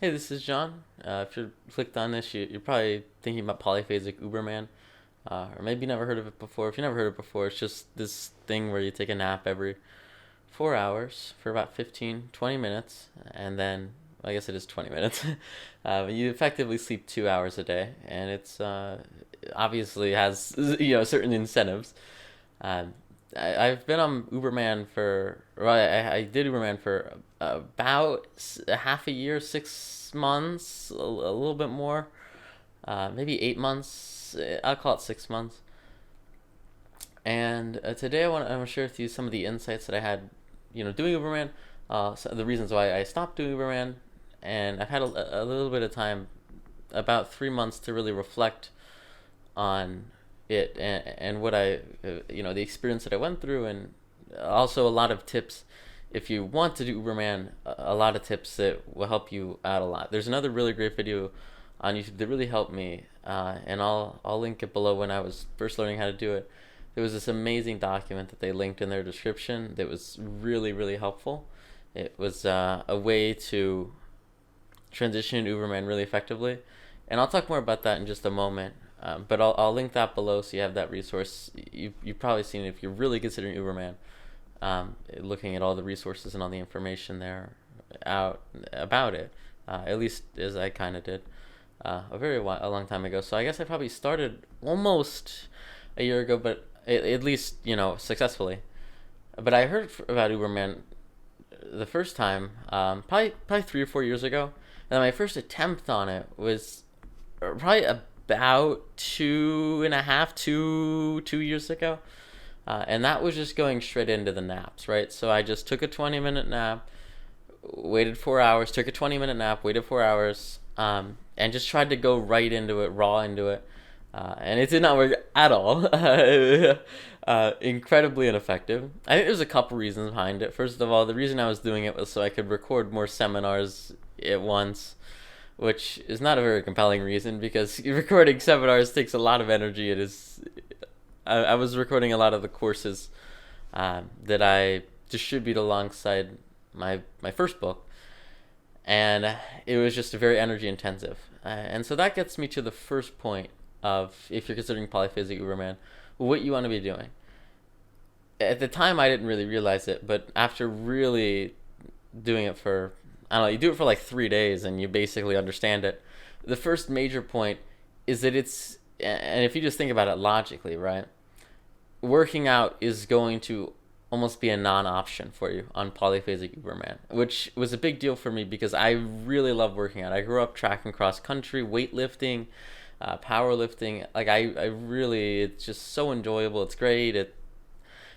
Hey, this is John. If you clicked on this, you're probably thinking about Polyphasic Uberman, or maybe you never heard of it before. If you never heard of it before, it's just this thing where you take a nap every 4 hours for about 15, 20 minutes, and then, I guess it is 20 minutes. You effectively sleep 2 hours a day, and it's obviously has certain incentives. Um, I've been on Uberman for, well, I did Uberman for about a half a year, 6 months, a little bit more, maybe 8 months. I'll call it 6 months. And today I want to share with you some of the insights that I had, doing Uberman, so the reasons why I stopped doing Uberman, and I've had a little bit of time, about 3 months, to really reflect on it and what the experience that I went through, and also a lot of tips. If you want to do Uberman, a lot of tips that will help you out a lot. There's another really great video on YouTube that really helped me, and I'll link it below. When I was first learning how to do it, there was this amazing document that they linked in their description that was really, really helpful. It was a way to transition to Uberman really effectively, and I'll talk more about that in just a moment. But I'll link that below so you have that resource. You've probably seen it if you're really considering Uberman, looking at all the resources and all the information there out about it, at least as I kind of did a long time ago. So I guess I probably started almost a year ago, but at least successfully. But I heard about Uberman the first time, probably 3 or 4 years ago, and my first attempt on it was probably about 2.5, 2 years ago, and that was just going straight into the naps, right? So I just took a 20-minute nap, waited 4 hours, took a 20-minute nap, waited 4 hours, and just tried to go right into it, raw into it, and it did not work at all. Incredibly ineffective. I think there's a couple reasons behind it. First of all, the reason I was doing it was so I could record more seminars at once, which is not a very compelling reason, because recording seminars takes a lot of energy. It is. I was recording a lot of the courses that I distribute alongside my first book, and it was just very energy intensive. And so that gets me to the first point of, if you're considering Polyphasic Uberman, what you want to be doing. At the time, I didn't really realize it, but after really doing it for, I don't know, you do it for like 3 days and you basically understand it. The first major point is that and if you just think about it logically, right? Working out is going to almost be a non-option for you on Polyphasic Uberman, which was a big deal for me because I really love working out. I grew up track and cross country, weightlifting, powerlifting. Like I really, it's just so enjoyable. It's great.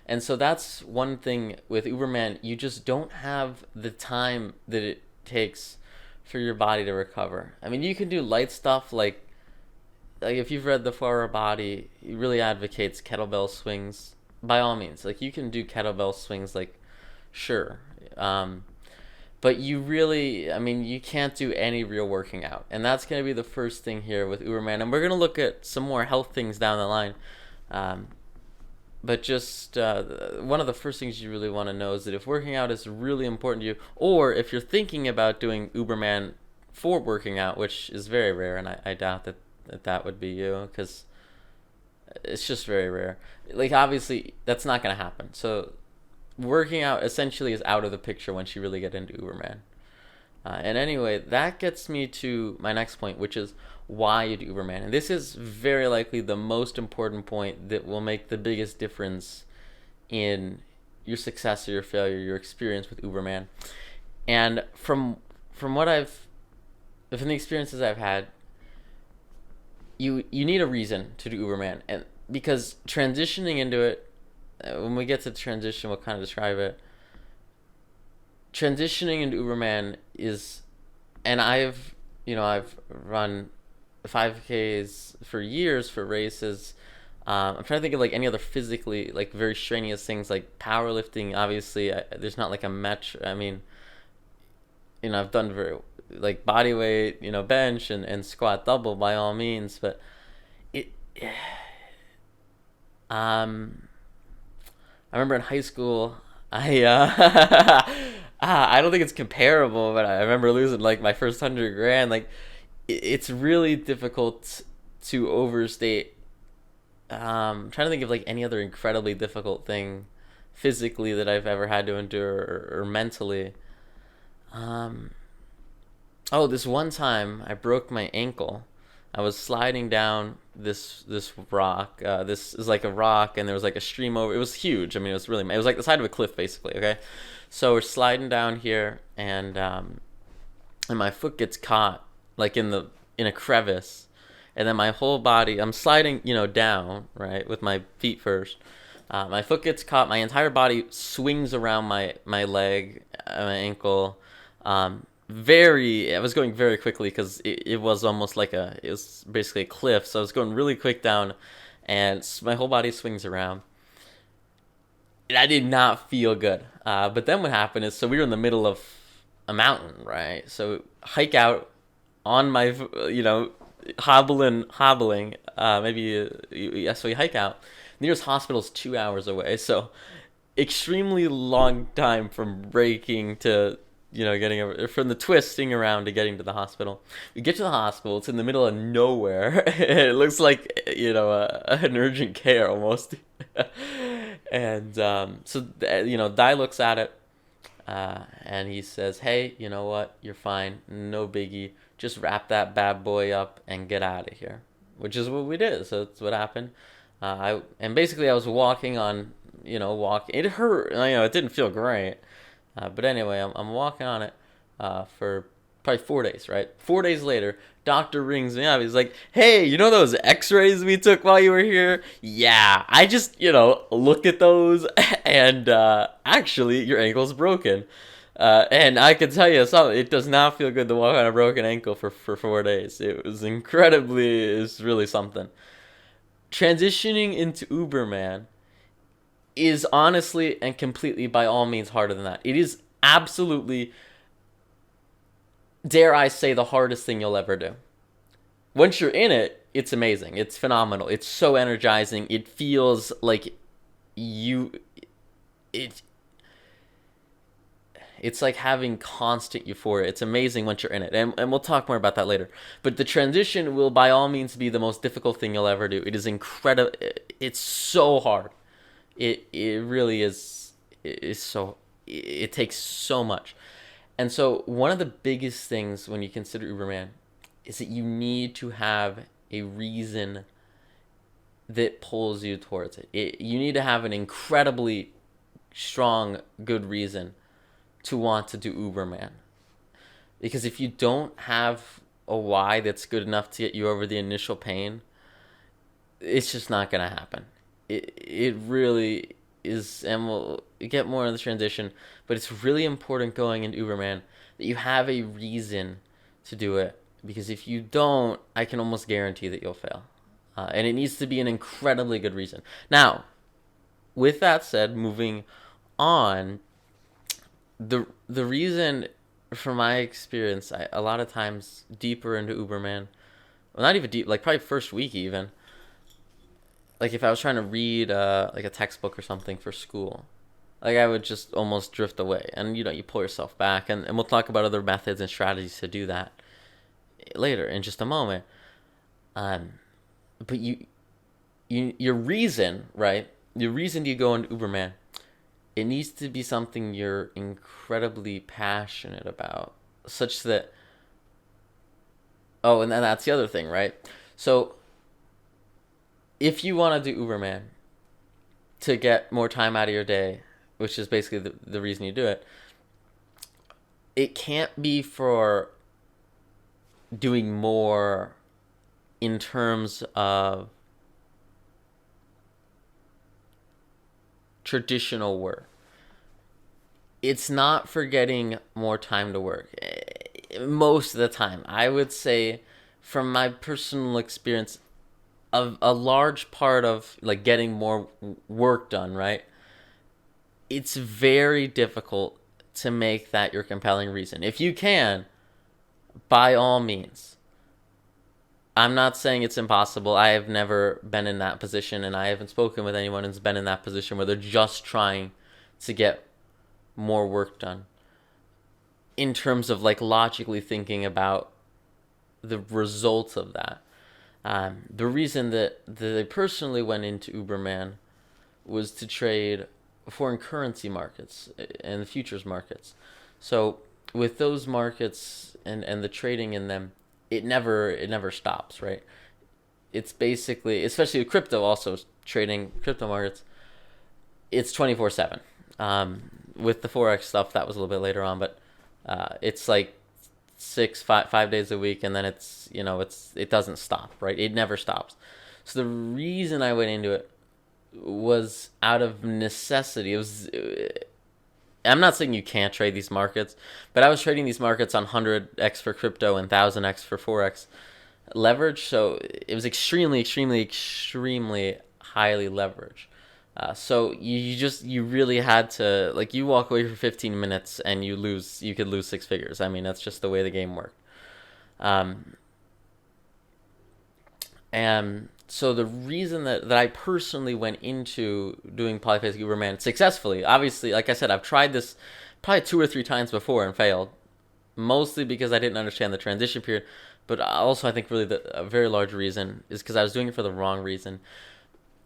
And so that's one thing with Uberman. You just don't have the time that it takes for your body to recover. I mean, you can do light stuff like if you've read The 4 Hour Body, he really advocates kettlebell swings. By all means, like, you can do kettlebell swings, like, sure. But you really, I mean, you can't do any real working out. And that's going to be the first thing here with Uberman. And we're going to look at some more health things down the line. But just one of the first things you really want to know is that if working out is really important to you, or if you're thinking about doing Uberman for working out, which is very rare, and I doubt that would be you, because it's just very rare. Like, obviously, that's not going to happen. So working out essentially is out of the picture once you really get into Uberman. And anyway, that gets me to my next point, which is why you do Uberman. And this is very likely the most important point that will make the biggest difference in your success or your failure, your experience with Uberman. And from the experiences I've had, you need a reason to do Uberman. And because transitioning into it, when we get to transition, we'll kind of describe it. Transitioning into Uberman is, and I've run 5Ks for years for races. I'm trying to think of like any other physically like very strenuous things, like powerlifting. Obviously, there's not like a match. I mean, I've done very like body weight, bench and squat double by all means, but it. I remember in high school, I I don't think it's comparable, but I remember losing like my first 100 grand. Like, it's really difficult to overstate. I'm trying to think of like any other incredibly difficult thing physically that I've ever had to endure, or mentally. Um, oh, this one time I broke my ankle. I was sliding down this rock. This is like a rock, and there was like a stream over. It was huge. I mean, it was like the side of a cliff, basically. Okay, so we're sliding down here, and my foot gets caught like in a crevice, and then my whole body. I'm sliding, down, right, with my feet first. My foot gets caught. My entire body swings around my leg, my ankle. I was going very quickly because it was almost like it was basically a cliff. So I was going really quick down, and my whole body swings around. And I did not feel good. But then what happened is, so we were in the middle of a mountain, right? So hike out on my, hobbling. So we hike out. Nearest hospital's 2 hours away. So extremely long time from braking to getting over, from the twisting around to getting to the hospital. We get to the hospital. It's in the middle of nowhere. It looks like an urgent care almost. And Dai looks at it, and he says, "Hey, you know what? You're fine. No biggie. Just wrap that bad boy up and get out of here." Which is what we did. So that's what happened. Basically I was walking on, It hurt. It didn't feel great. But anyway, I'm walking on it for probably 4 days, right? 4 days later, doctor rings me up. He's like, "Hey, you know those x-rays we took while you were here? Yeah, I just, looked at those, and actually, your ankle's broken. And I can tell you something, it does not feel good to walk on a broken ankle for 4 days. It's really something." Transitioning into Uberman is honestly and completely, by all means, harder than that. It is absolutely, dare I say, the hardest thing you'll ever do. Once you're in it, it's amazing. It's phenomenal. It's so energizing. It feels like it's like having constant euphoria. It's amazing once you're in it. And we'll talk more about that later. But the transition will, by all means, be the most difficult thing you'll ever do. It is incredible. It's so hard. It really is. It takes so much. And so one of the biggest things when you consider Uberman is that you need to have a reason that pulls you towards it. You need to have an incredibly strong, good reason to want to do Uberman. Because if you don't have a why that's good enough to get you over the initial pain, it's just not going to happen. It really is, and we'll get more in the transition, but it's really important going into Uberman that you have a reason to do it, because if you don't, I can almost guarantee that you'll fail. And it needs to be an incredibly good reason. Now, with that said, moving on, the reason, from my experience, a lot of times deeper into Uberman, well, not even deep, like probably first week even, like if I was trying to read like a textbook or something for school, like I would just almost drift away, and you pull yourself back, and we'll talk about other methods and strategies to do that later in just a moment. But your reason, right? Your reason you go into Uberman, it needs to be something you're incredibly passionate about, such that. Oh, and then that's the other thing, right? So, if you want to do Uberman to get more time out of your day, which is basically the reason you do it, it can't be for doing more in terms of traditional work. It's not for getting more time to work. Most of the time, I would say, from my personal experience, a large part of like getting more work done, right? It's very difficult to make that your compelling reason. If you can, by all means. I'm not saying it's impossible. I have never been in that position, and I haven't spoken with anyone who's been in that position where they're just trying to get more work done. in terms of like logically thinking about the results of that. The reason that I personally went into Uberman was to trade foreign currency markets and the futures markets. So with those markets and the trading in them, it never stops, right? It's basically, especially with crypto, also trading crypto markets, it's 24/7. With the forex stuff, that was a little bit later on, but it's like 5 days a week, and then it doesn't stop, right? It never stops. So the reason I went into it was out of necessity. It was. I'm not saying you can't trade these markets, but I was trading these markets on 100x for crypto and 1000x for forex leverage. So it was extremely, extremely, extremely highly leveraged. So you really had to, like, you walk away for 15 minutes and you could lose six figures. I mean, that's just the way the game worked. And so the reason that I personally went into doing Polyphasic Uberman successfully, obviously, like I said, I've tried this probably 2 or 3 times before and failed, mostly because I didn't understand the transition period, but also I think really a very large reason is because I was doing it for the wrong reason.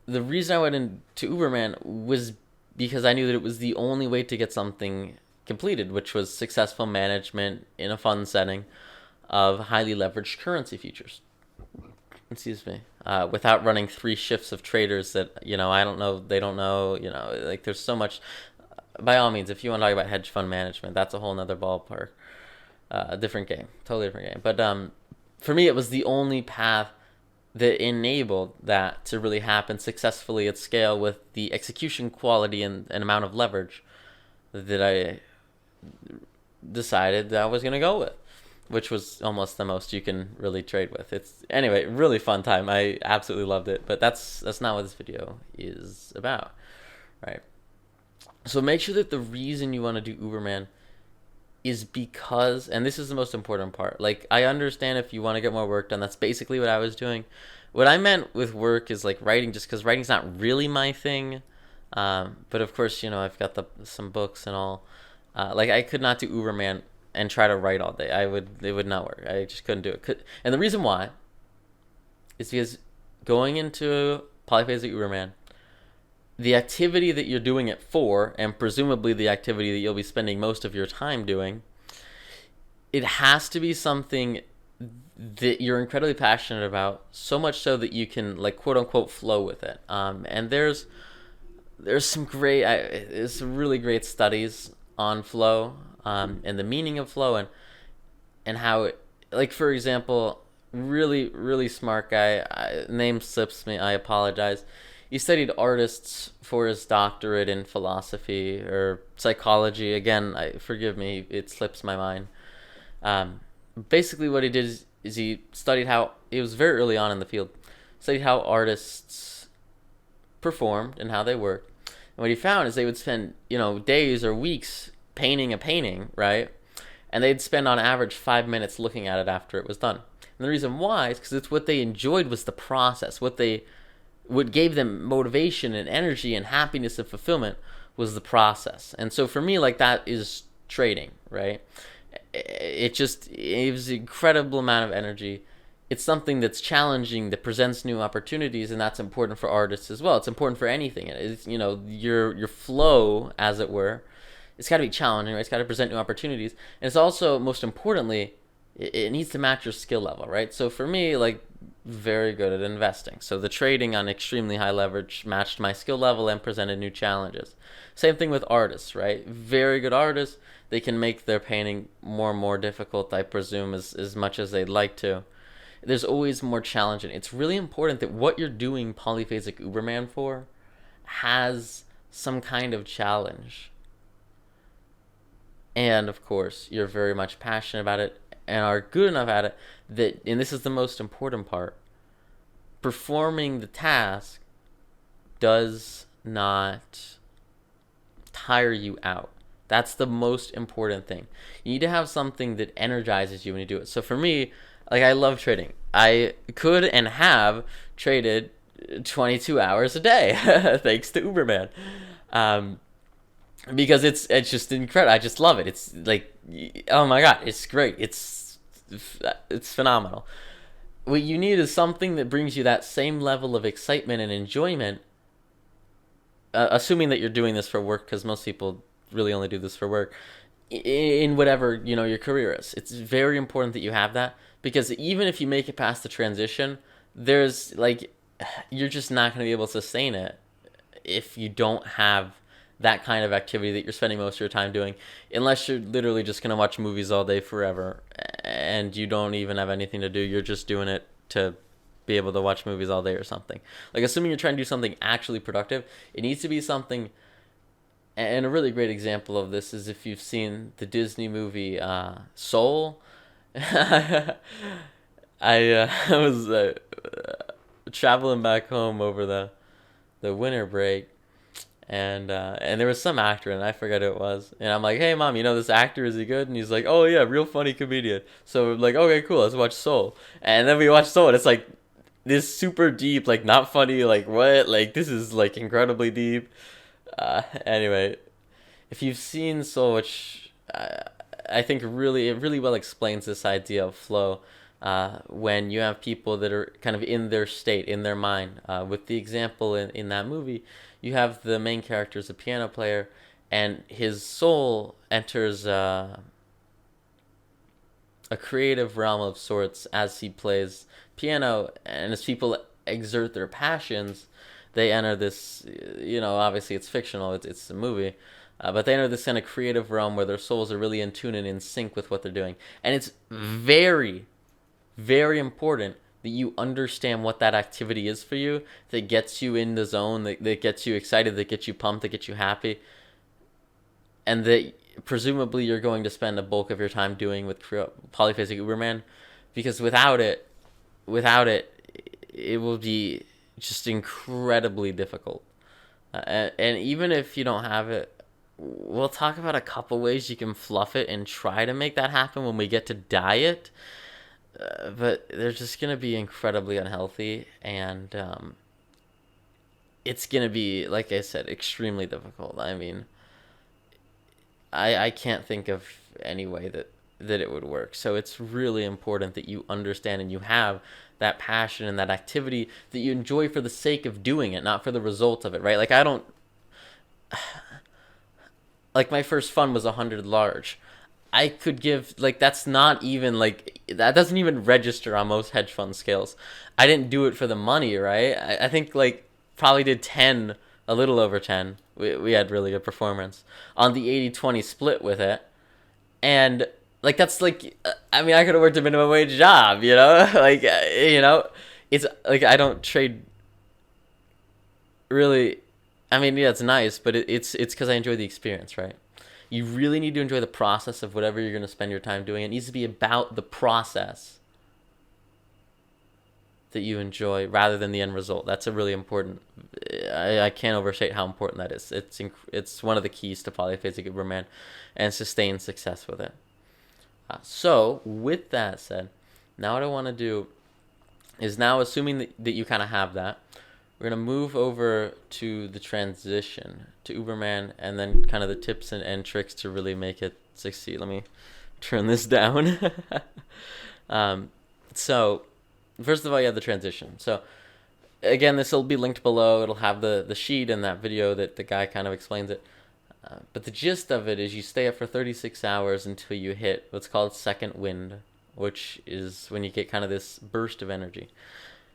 The reason I went into Uberman was because I knew that it was the only way to get something completed, which was successful management in a fund setting of highly leveraged currency futures. Excuse me. Without running 3 shifts of traders that, I don't know, they don't know, like there's so much. By all means, if you want to talk about hedge fund management, that's a whole nother ballpark. A different game, totally different game. But for me, it was the only path that enabled that to really happen successfully at scale with the execution quality and amount of leverage that I decided that I was going to go with, which was almost the most you can really trade with. It's, anyway, really fun time. I absolutely loved it, but that's not what this video is about, right? So make sure that the reason you want to do Uberman is because, and this is the most important part, like, I understand if you want to get more work done, that's basically what I was doing. What I meant with work is like writing, just because writing's not really my thing. But of course, I've got some books and all. Like, I could not do Uberman and try to write all day. It would not work. I just couldn't do it. And the reason why is because going into Polyphasic Uberman, the activity that you're doing it for, and presumably the activity that you'll be spending most of your time doing, it has to be something that you're incredibly passionate about, so much so that you can, like, quote unquote flow with it. And there's some really great studies on flow, and the meaning of flow, and how it, like, for example, really, really smart guy, name slips me, I apologize. He studied artists for his doctorate in philosophy or psychology. Again, forgive me, it slips my mind. Basically what he did is he studied how, it was very early on in the field, studied how artists performed and how they worked. And what he found is they would spend, days or weeks painting a painting, right? And they'd spend on average 5 minutes looking at it after it was done. And the reason why is because it's what they enjoyed was the process. What gave them motivation and energy and happiness and fulfillment was the process. And so for me, like, that is trading, right? It was an incredible amount of energy. It's something that's challenging, that presents new opportunities, and that's important for artists as well. It's important for anything. It's, your flow, as it were, it's got to be challenging, right? It's got to present new opportunities. And it's also, most importantly, it needs to match your skill level, right? So for me, like, very good at investing. So the trading on extremely high leverage matched my skill level and presented new challenges. Same thing with artists, right? Very good artists, they can make their painting more and more difficult, I presume, as much as they'd like to. There's always more challenging. It's really important that what you're doing Polyphasic Uberman for has some kind of challenge. And of course, you're very much passionate about it and are good enough at it that, and this is the most important part, performing the task does not tire you out. That's the most important thing. You need to have something that energizes you when you do it. So for me, like, I love trading. I could and have traded 22 hours a day thanks to Uberman. because it's just incredible. I just love it. It's like, oh my god, it's great. It's phenomenal. What you need is something that brings you that same level of excitement and enjoyment. Assuming that you're doing this for work, because most people really only do this for work. In whatever your career is, it's very important that you have that, because even if you make it past the transition, there's like, you're just not going to be able to sustain it if you don't have that kind of activity that you're spending most of your time doing, unless you're literally just going to watch movies all day forever and you don't even have anything to do. You're just doing it to be able to watch movies all day or something. Like, assuming you're trying to do something actually productive, it needs to be something. And a really great example of this is if you've seen the Disney movie Soul. I was traveling back home over the winter break, and there was some actor, and I forget who it was. And I'm like, "Hey, mom, you know this actor? Is he good?" And he's like, "Oh yeah, real funny comedian." So we're like, "Okay, cool, let's watch Soul." And then we watched Soul, and it's like this super deep, like not funny, like what? Like this is like incredibly deep. Anyway, if you've seen Soul, which I think really well explains this idea of flow, when you have people that are kind of in their state, in their mind. With the example in that movie, you have the main character is a piano player, and his soul enters a creative realm of sorts as he plays piano, and as people exert their passions, they enter this, obviously it's fictional, it's a movie, but they enter this kind of creative realm where their souls are really in tune and in sync with what they're doing. And it's very, very important that you understand what that activity is for you, that gets you in the zone, that gets you excited, that gets you pumped, that gets you happy, and that presumably you're going to spend a bulk of your time doing with Polyphasic Uberman, because without it, it will be just incredibly difficult. And even if you don't have it, we'll talk about a couple ways you can fluff it and try to make that happen when we get to diet. But they're just going to be incredibly unhealthy, and it's going to be, like I said, extremely difficult. I mean, I can't think of any way that it would work. So it's really important that you understand and you have that passion and that activity that you enjoy for the sake of doing it, not for the result of it, right? Like, I don't... Like, my first fund was 100 large. I could give, like, that's not even, like, that doesn't even register on most hedge fund scales. I didn't do it for the money, right? I think, like, probably did 10, a little over 10. We had really good performance on the 80-20 split with it. And, like, that's, like, I mean, I could have worked a minimum wage job, Like, it's, like, I don't trade really... I mean, yeah, it's nice, but it's because I enjoy the experience, right? You really need to enjoy the process of whatever you're going to spend your time doing. It needs to be about the process that you enjoy rather than the end result. That's a really important... I can't overstate how important that is. It's one of the keys to Polyphasic Uberman and sustained success with it. So, with that said, now what I want to do is, now assuming that you kind of have that, we're going to move over to the transition to Uberman, and then kind of the tips and tricks to really make it succeed. Let me turn this down. So, first of all, you have the transition. So, again, this will be linked below. It'll have the sheet and that video that the guy kind of explains it. But the gist of it is you stay up for 36 hours until you hit what's called second wind, which is when you get kind of this burst of energy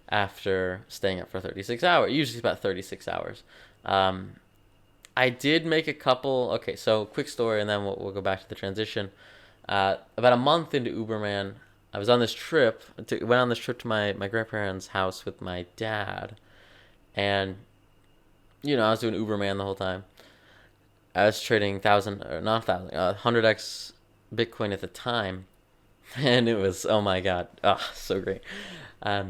after staying up for 36 hours. Usually it's about 36 hours. I did make a couple... Okay, so quick story, and then we'll go back to the transition. About a month into Uberman, I was on this trip. Went on this trip to my grandparents' house with my dad. And, I was doing Uberman the whole time. I was trading 100x Bitcoin at the time. And it was, oh my God, so great. I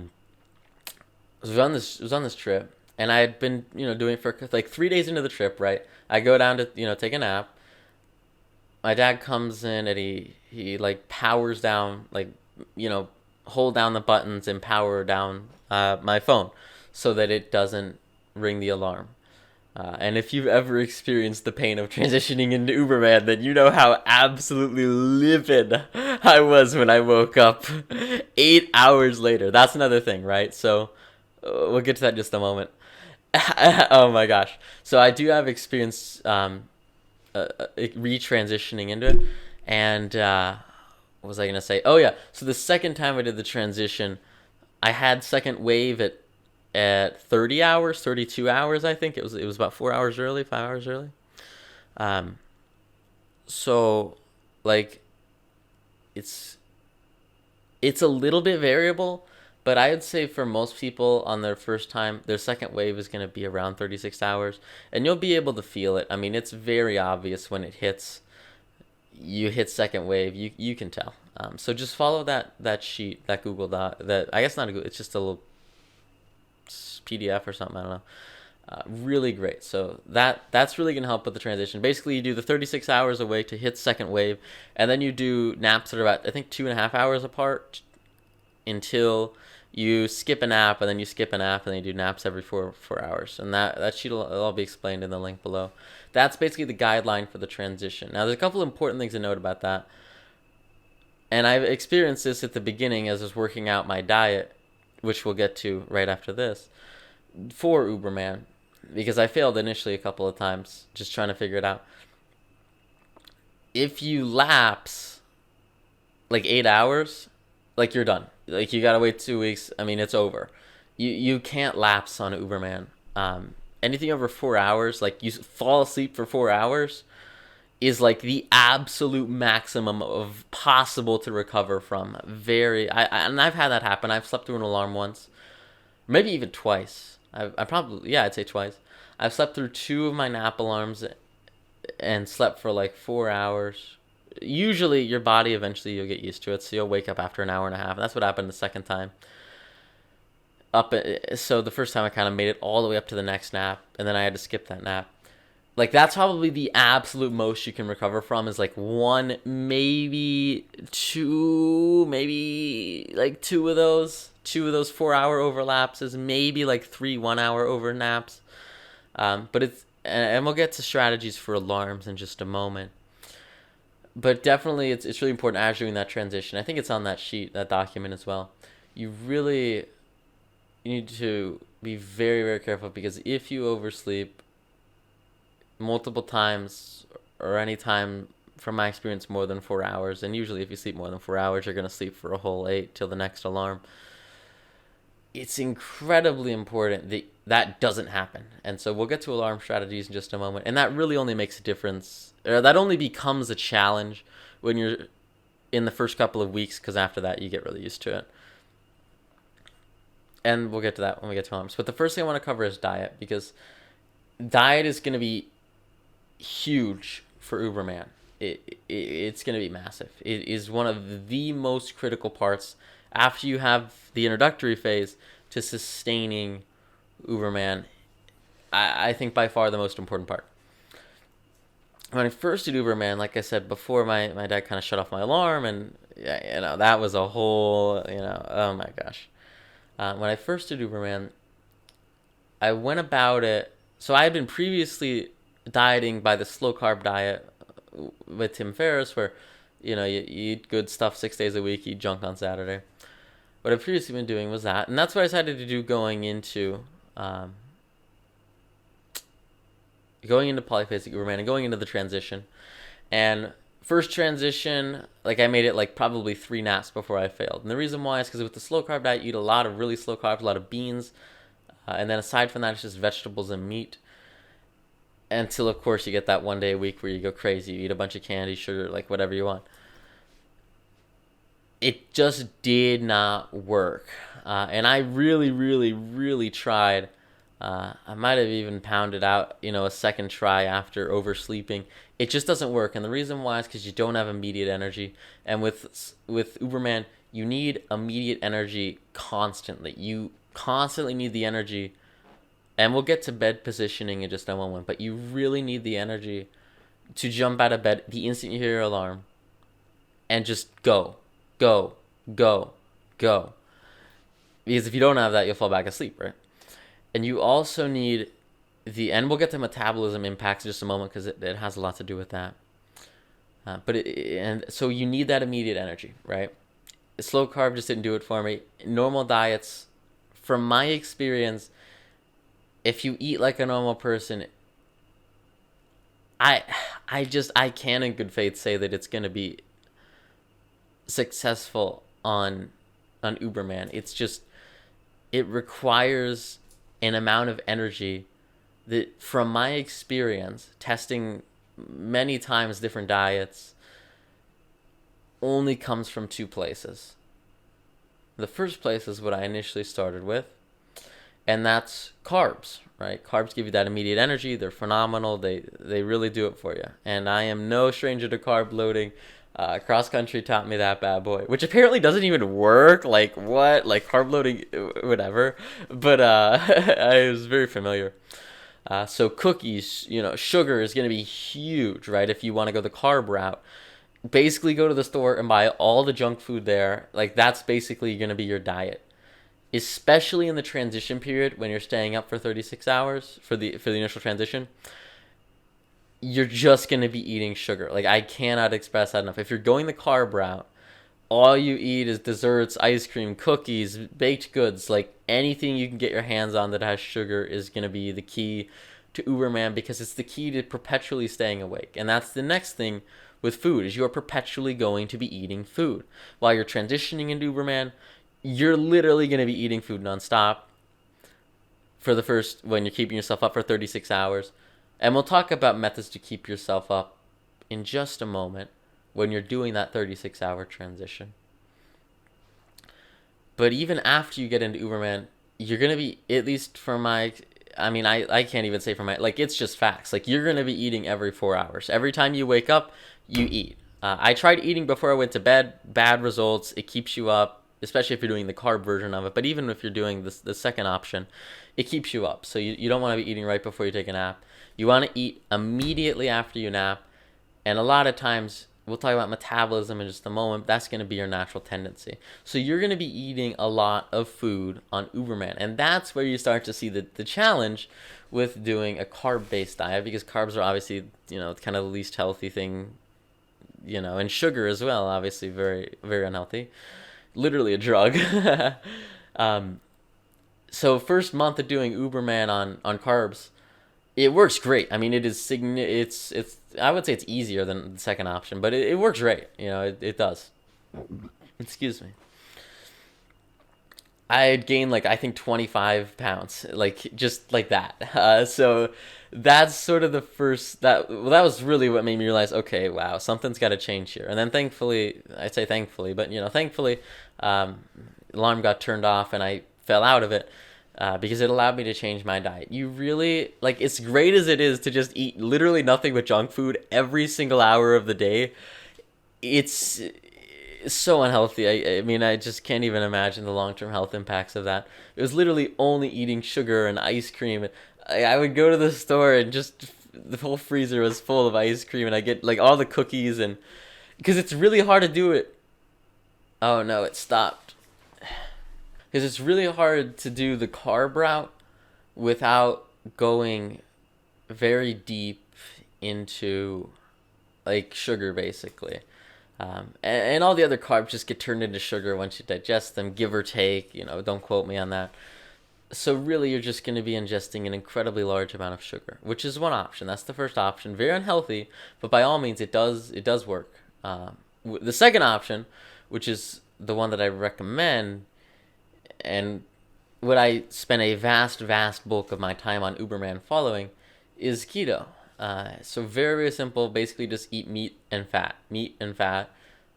was on this trip, and I had been, doing it for like 3 days into the trip, right? I go down to, take a nap. My dad comes in, and he like powers down, like, hold down the buttons and power down my phone so that it doesn't ring the alarm. And if you've ever experienced the pain of transitioning into Uberman, then you know how absolutely livid I was when I woke up 8 hours later. That's another thing, right? So we'll get to that in just a moment. Oh my gosh. So I do have experience retransitioning into it. And what was I going to say? Oh, yeah. So the second time I did the transition, I had second wave at 30 hours, 32 hours, I think. It was about 4 hours early, 5 hours early. Um, so, like, it's a little bit variable, but I would say for most people on their first time, their second wave is going to be around 36 hours, and you'll be able to feel it. I mean, it's very obvious when it hits. You hit second wave, you can tell. So just follow that sheet, that Google Doc, that I guess not a Google, it's just a little PDF or something. I don't know. Really great. So that's really gonna help with the transition. Basically, you do the 36 hours awake to hit second wave, and then you do naps that are about I think 2.5 hours apart until you skip a nap, and then you skip a nap, and then you do naps every 4 hours. And that sheet will all be explained in the link below. That's basically the guideline for the transition. Now, there's a couple important things to note about that. And I've experienced this at the beginning as I was working out my diet, which we'll get to right after this, for Uberman, because I failed initially a couple of times just trying to figure it out. If you lapse like 8 hours, like you're done. Like you gotta wait 2 weeks. I mean, it's over. You can't lapse on Uberman. Anything over 4 hours, like you fall asleep for 4 hours, is like the absolute maximum of possible to recover from. And I've had that happen. I've slept through an alarm once, maybe even twice. I probably, yeah, I'd say twice. I've slept through two of my nap alarms and slept for like 4 hours. Usually your body eventually you'll get used to it, so you'll wake up after an hour and a half. That's what happened the second time. So the first time I kind of made it all the way up to the next nap, and then I had to skip that nap. Like that's probably the absolute most you can recover from is like one, maybe two, maybe like two of those 4 hour overlaps, maybe like 3 1 hour over naps. But and we'll get to strategies for alarms in just a moment. But definitely it's really important as you're doing that transition. I think it's on that sheet, that document as well. You need to be very, very careful, because if you oversleep multiple times, or any time from my experience more than 4 hours, and usually if you sleep more than 4 hours, you're going to sleep for a whole 8 till the next alarm. It's incredibly important that doesn't happen. And so we'll get to alarm strategies in just a moment. And that really only makes a difference, or that only becomes a challenge when you're in the first couple of weeks, because after that you get really used to it. And we'll get to that when we get to alarms. But the first thing I want to cover is diet, because diet is going to be huge for Uberman. It's going to be massive. It is one of the most critical parts after you have the introductory phase to sustaining Uberman. I think by far the most important part. When I first did Uberman, like I said before, my dad kind of shut off my alarm, and that was a whole, oh my gosh. When I first did Uberman, I went about it. So I had been previously dieting by the slow carb diet with Tim Ferriss, where you eat good stuff 6 days a week, eat junk on Saturday. What I've previously been doing was that, and that's what I decided to do going into Polyphasic Uberman and going into the transition. And first transition, like I made it like probably 3 naps before I failed. And the reason why is because with the slow carb diet, you eat a lot of really slow carbs, a lot of beans, and then aside from that, it's just vegetables and meat. Until, of course, you get that one day a week where you go crazy. You eat a bunch of candy, sugar, like whatever you want. It just did not work. And I really, really, really tried. I might have even pounded out, a second try after oversleeping. It just doesn't work. And the reason why is because you don't have immediate energy. And with Uberman, you need immediate energy constantly. You constantly need the energy. And we'll get to bed positioning in just a moment, but you really need the energy to jump out of bed the instant you hear your alarm and just go. Because if you don't have that, you'll fall back asleep, right? And you also need and we'll get to metabolism impacts in just a moment because it has a lot to do with that. And so you need that immediate energy, right? Slow carb just didn't do it for me. Normal diets, from my experience, if you eat like a normal person, I I can in good faith say that it's gonna be successful on Uberman. It's just, it requires an amount of energy that, from my experience, testing many times different diets, only comes from two places. The first place is what I initially started with, and that's carbs, right? Carbs give you that immediate energy. They're phenomenal. They really do it for you. And I am no stranger to carb loading. Cross country taught me that bad boy, which apparently doesn't even work. Like, what? Like, carb loading, whatever. But I was very familiar. So cookies, sugar is going to be huge, right? If you want to go the carb route, basically go to the store and buy all the junk food there. Like, that's basically going to be your diet, especially in the transition period when you're staying up for 36 hours for the initial transition. You're just going to be eating sugar. Like, I cannot express that enough. If you're going the carb route, all you eat is desserts, ice cream, cookies, baked goods. Like, anything you can get your hands on that has sugar is going to be the key to Uberman, because it's the key to perpetually staying awake. And that's the next thing with food, is you're perpetually going to be eating food. While you're transitioning into Uberman, you're literally going to be eating food nonstop for the first, when you're keeping yourself up for 36 hours. And we'll talk about methods to keep yourself up in just a moment when you're doing that 36-hour transition. But even after you get into Uberman, you're going to be, at least for my, I can't even say for my, like, it's just facts. Like, you're going to be eating every 4 hours. Every time you wake up, you eat. I tried eating before I went to bed. Bad results. It keeps you up, especially if you're doing the carb version of it. But even if you're doing the second option, it keeps you up. So you don't want to be eating right before you take a nap. You want to eat immediately after you nap. And a lot of times, we'll talk about metabolism in just a moment. That's going to be your natural tendency. So you're going to be eating a lot of food on Uberman. And that's where you start to see the challenge with doing a carb-based diet, because carbs are obviously, kind of the least healthy thing, and sugar as well, obviously very, very unhealthy. Literally a drug. So first month of doing Uberman on carbs, it works great. I mean, it's I would say it's easier than the second option, but it works great. It does. Excuse me. I had gained, I think 25 pounds, just like that. So that's sort of the first, that was really what made me realize, okay, wow, something's got to change here. And then thankfully, I'd say thankfully, but thankfully, alarm got turned off and I fell out of it. Because it allowed me to change my diet. You really, it's great as it is to just eat literally nothing but junk food every single hour of the day. It's so unhealthy. I just can't even imagine the long-term health impacts of that. It was literally only eating sugar and ice cream. I would go to the store and just, the whole freezer was full of ice cream, and I get all the cookies, and because it's really hard to do it. Oh no, it stopped. Because it's really hard to do the carb route without going very deep into sugar, basically. And all the other carbs just get turned into sugar once you digest them, give or take. Don't quote me on that. So really, you're just going to be ingesting an incredibly large amount of sugar, which is one option. That's the first option. Very unhealthy, but by all means, it does work. The second option, which is the one that I recommend, and what I spend a vast bulk of my time on Uberman following, is keto. So very, very simple. Basically, just eat meat and fat,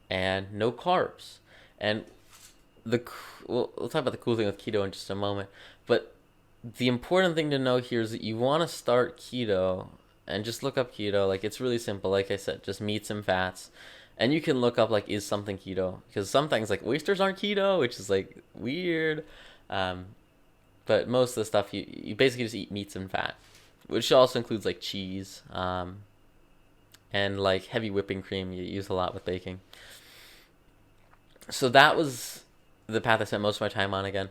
and no carbs. And we'll talk about the cool thing with keto in just a moment. But the important thing to know here is that you want to start keto, and just look up keto. It's really simple. Like I said, just meats and fats. And you can look up, is something keto? Because some things, oysters aren't keto, which is, weird. But most of the stuff, you basically just eat meats and fat, which also includes, cheese, and, heavy whipping cream you use a lot with baking. So that was the path I spent most of my time on again.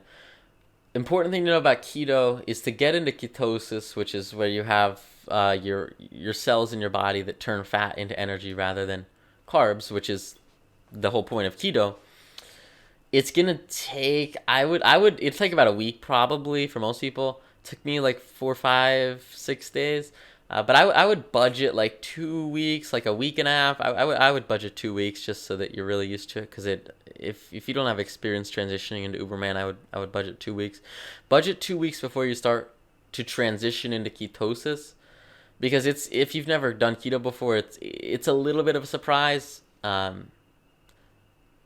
important thing to know about keto is to get into ketosis, which is where you have your cells in your body that turn fat into energy rather than carbs, which is the whole point of keto. It's gonna take it'd take about a week probably for most people. It took me like 4, 5, 6 days. But I would budget like 2 weeks, like a week and a half. I would budget 2 weeks just so that you're really used to it. Because if you don't have experience transitioning into Uberman, I would budget 2 weeks. Budget 2 weeks before you start to transition into ketosis, because if you've never done keto before, it's a little bit of a surprise.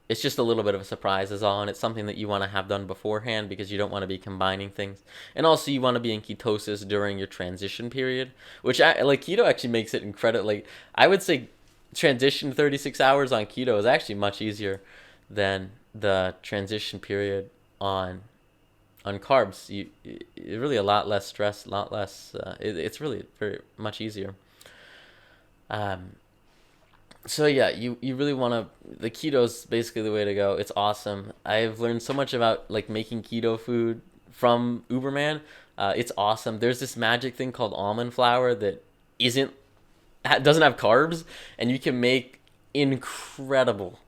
It's just a little bit of a surprise is all, and it's something that you want to have done beforehand because you don't want to be combining things. And also you want to be in ketosis during your transition period, which like keto actually makes it incredible. Like I would say transition 36 hours on keto is actually much easier than the transition period on carbs. Really a lot less stress, a lot less it's really very much easier. So yeah, you really want to. The keto's basically the way to go. It's awesome. I've learned so much about like making keto food from Uberman. It's awesome. There's this magic thing called almond flour that isn't doesn't have carbs, and you can make incredible,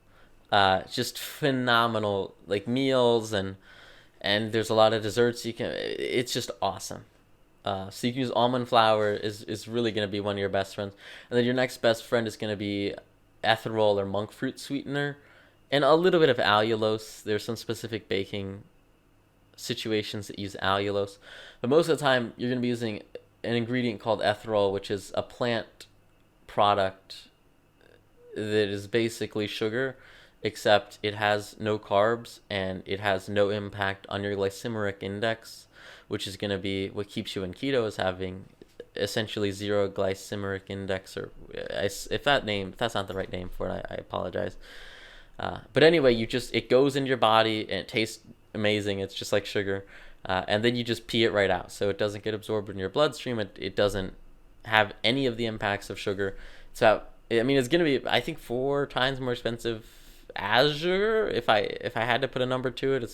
just phenomenal like meals, and there's a lot of desserts you can. It's just awesome. So you can use almond flour is really going to be one of your best friends. And then your next best friend is going to be ethanol or monk fruit sweetener and a little bit of allulose. There's some specific baking situations that use allulose. But most of the time you're going to be using an ingredient called ethanol, which is a plant product that is basically sugar, except it has no carbs and it has no impact on your glycemic index, which is going to be what keeps you in keto, is having essentially zero glycemic index, or if that's not the right name for it, I apologize. But anyway, it goes into your body and it tastes amazing. It's just like sugar. And then you just pee it right out. So it doesn't get absorbed in your bloodstream. It doesn't have any of the impacts of sugar. It's going to be, I think, 4 times more expensive as sugar. If I had to put a number to it,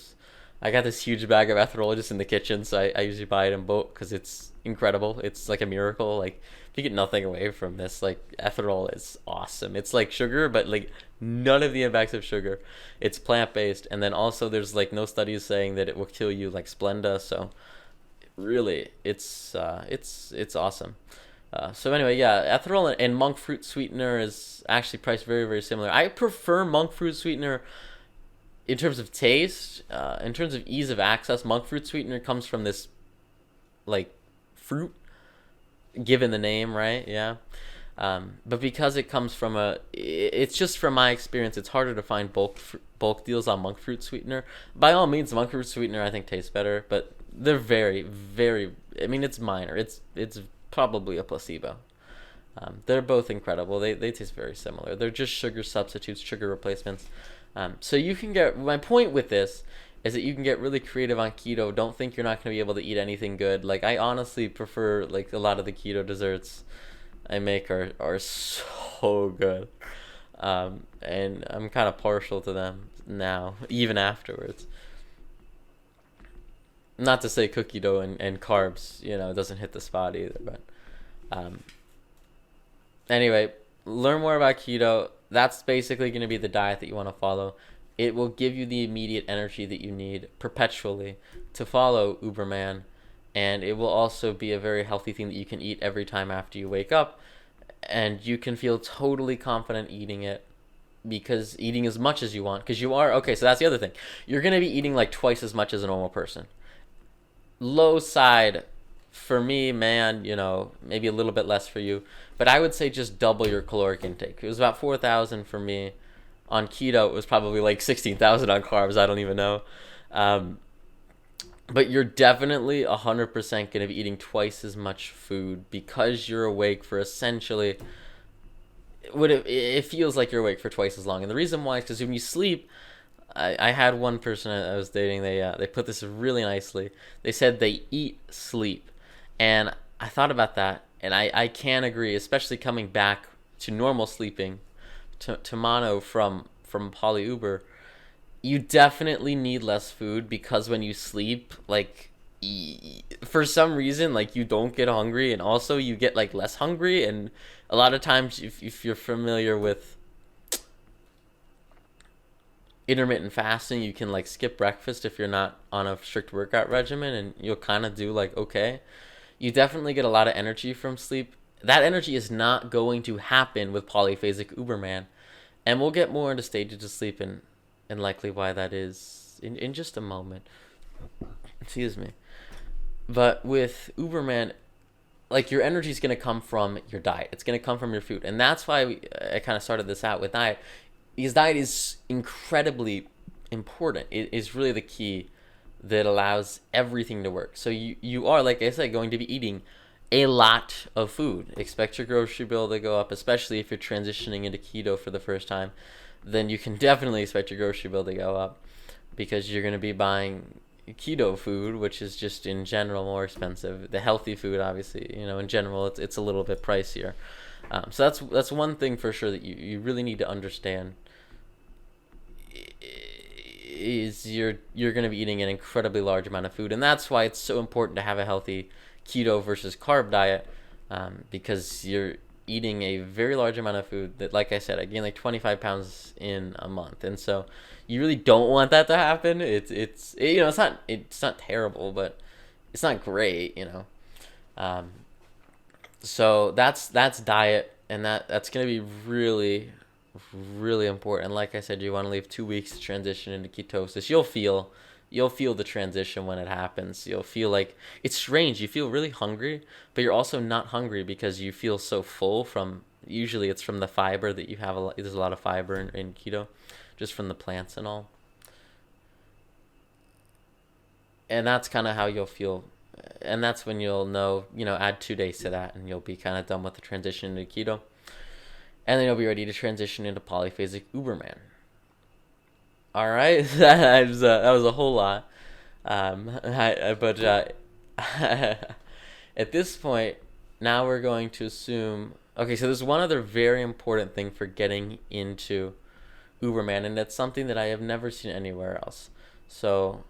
I got this huge bag of ethanol just in the kitchen, so I usually buy it in bulk because it's incredible. It's like a miracle. Like, if you get nothing away from this, like, ethanol is awesome. It's like sugar, but like none of the impacts of sugar. It's plant-based, and then also there's like no studies saying that it will kill you like Splenda. So really, it's awesome. So anyway, yeah, ethanol and monk fruit sweetener is actually priced very, very similar. I prefer monk fruit sweetener in terms of taste. In terms of ease of access, monk fruit sweetener comes from this like fruit, given the name, right? Yeah. But because it comes from it's just from my experience, it's harder to find bulk deals on monk fruit sweetener. By all means, monk fruit sweetener I think tastes better, but they're very, very. I mean, it's minor. It's probably a placebo. They're both incredible. They taste very similar. They're just sugar substitutes, sugar replacements. So you can get, my point with this is that you can get really creative on keto. Don't think you're not going to be able to eat anything good. Like, I honestly prefer, like, a lot of the keto desserts I make are so good. And I'm kind of partial to them now, even afterwards. Not to say cookie dough and carbs, it doesn't hit the spot either. But anyway, learn more about keto. That's basically going to be the diet that you want to follow. It will give you the immediate energy that you need perpetually to follow Uberman, and it will also be a very healthy thing that you can eat every time after you wake up, and you can feel totally confident eating it, because eating as much as you want, because you are, okay, so that's the other thing. You're going to be eating like twice as much as a normal person. Low side for me, man, maybe a little bit less for you, but I would say just double your caloric intake. It was about 4,000 for me. On keto, it was probably like 16,000 on carbs. I don't even know. But you're definitely 100% going to be eating twice as much food because you're awake for essentially, it feels like you're awake for twice as long. And the reason why is because when you sleep, I had one person I was dating, they put this really nicely. They said they eat sleep. And I thought about that, and I can agree, especially coming back to normal sleeping, to mono from Poly Uber. you definitely need less food because when you sleep, like for some reason, like you don't get hungry, and also you get like less hungry. And a lot of times, if you're familiar with intermittent fasting, you can like skip breakfast if you're not on a strict workout regimen, and you'll kind of do like okay. You definitely get a lot of energy from sleep. That energy is not going to happen with Polyphasic Uberman, and we'll get more into stages of sleep and likely why that is in just a moment. Excuse me. But with Uberman, like your energy is going to come from your diet. It's going to come from your food. And that's why I kind of started this out with diet. Because diet is incredibly important. It is really the key that allows everything to work. So you are, like I said, going to be eating a lot of food. Expect your grocery bill to go up, especially if you're transitioning into keto for the first time. Then you can definitely expect your grocery bill to go up because you're going to be buying keto food, which is just in general more expensive. The healthy food, obviously, in general, it's a little bit pricier. So that's one thing for sure that you really need to understand is you're going to be eating an incredibly large amount of food, and that's why it's so important to have a healthy keto versus carb diet, because you're eating a very large amount of food that, like I said, I gained like 25 pounds in a month, and so you really don't want that to happen. It's not terrible, but it's not great. Um, so that's diet, and that's gonna be really really important. And like I said, you want to leave 2 weeks to transition into ketosis. You'll feel the transition when it happens. You'll feel like it's strange. You feel really hungry, but you're also not hungry because you feel so full from. Usually, it's from the fiber that you have. There's a lot of fiber in keto, just from the plants and all. And that's kind of how you'll feel. And that's when you'll know. Add 2 days to that, and you'll be kind of done with the transition into keto. And then you'll be ready to transition into Polyphasic Uberman. All right, that was a whole lot. But at this point, now we're going to assume. Okay, so there's one other very important thing for getting into Uberman, and that's something that I have never seen anywhere else. So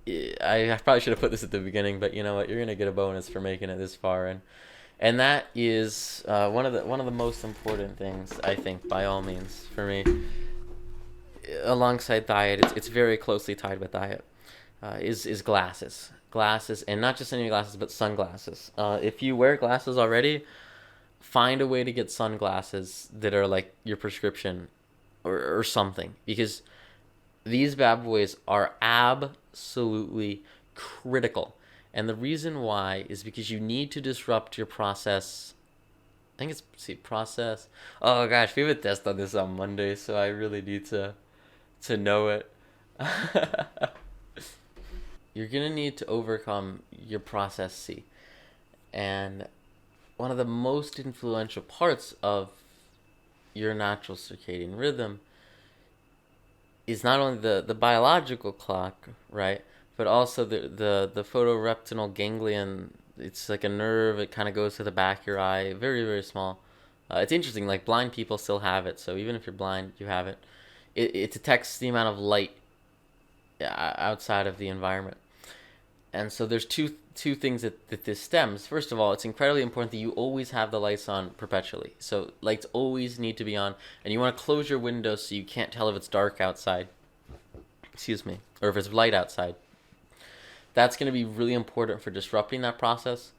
I probably should have put this at the beginning, but you know what? You're gonna get a bonus for making it this far, and that is one of the most important things, I think, by all means, for me. Alongside diet, it's very closely tied with diet. Is glasses, and not just any glasses, but sunglasses. If you wear glasses already, find a way to get sunglasses that are like your prescription, or something, because these bad boys are absolutely critical. And the reason why is because you need to disrupt your process. I think process. Oh gosh, we have a test on this on Monday, so I really need to know it. You're gonna need to overcome your process C. And one of the most influential parts of your natural circadian rhythm is not only the biological clock, right? But also the photoretinal ganglion. It's like a nerve. It kind of goes to the back of your eye. Very, very small. It's interesting. Like blind people still have it. So even if you're blind, you have it. It detects the amount of light outside of the environment. And so there's two things that this stems. First of all, it's incredibly important that you always have the lights on perpetually. So lights always need to be on, and you want to close your windows so you can't tell if it's dark outside. Excuse me, or if it's light outside. That's going to be really important for disrupting that process,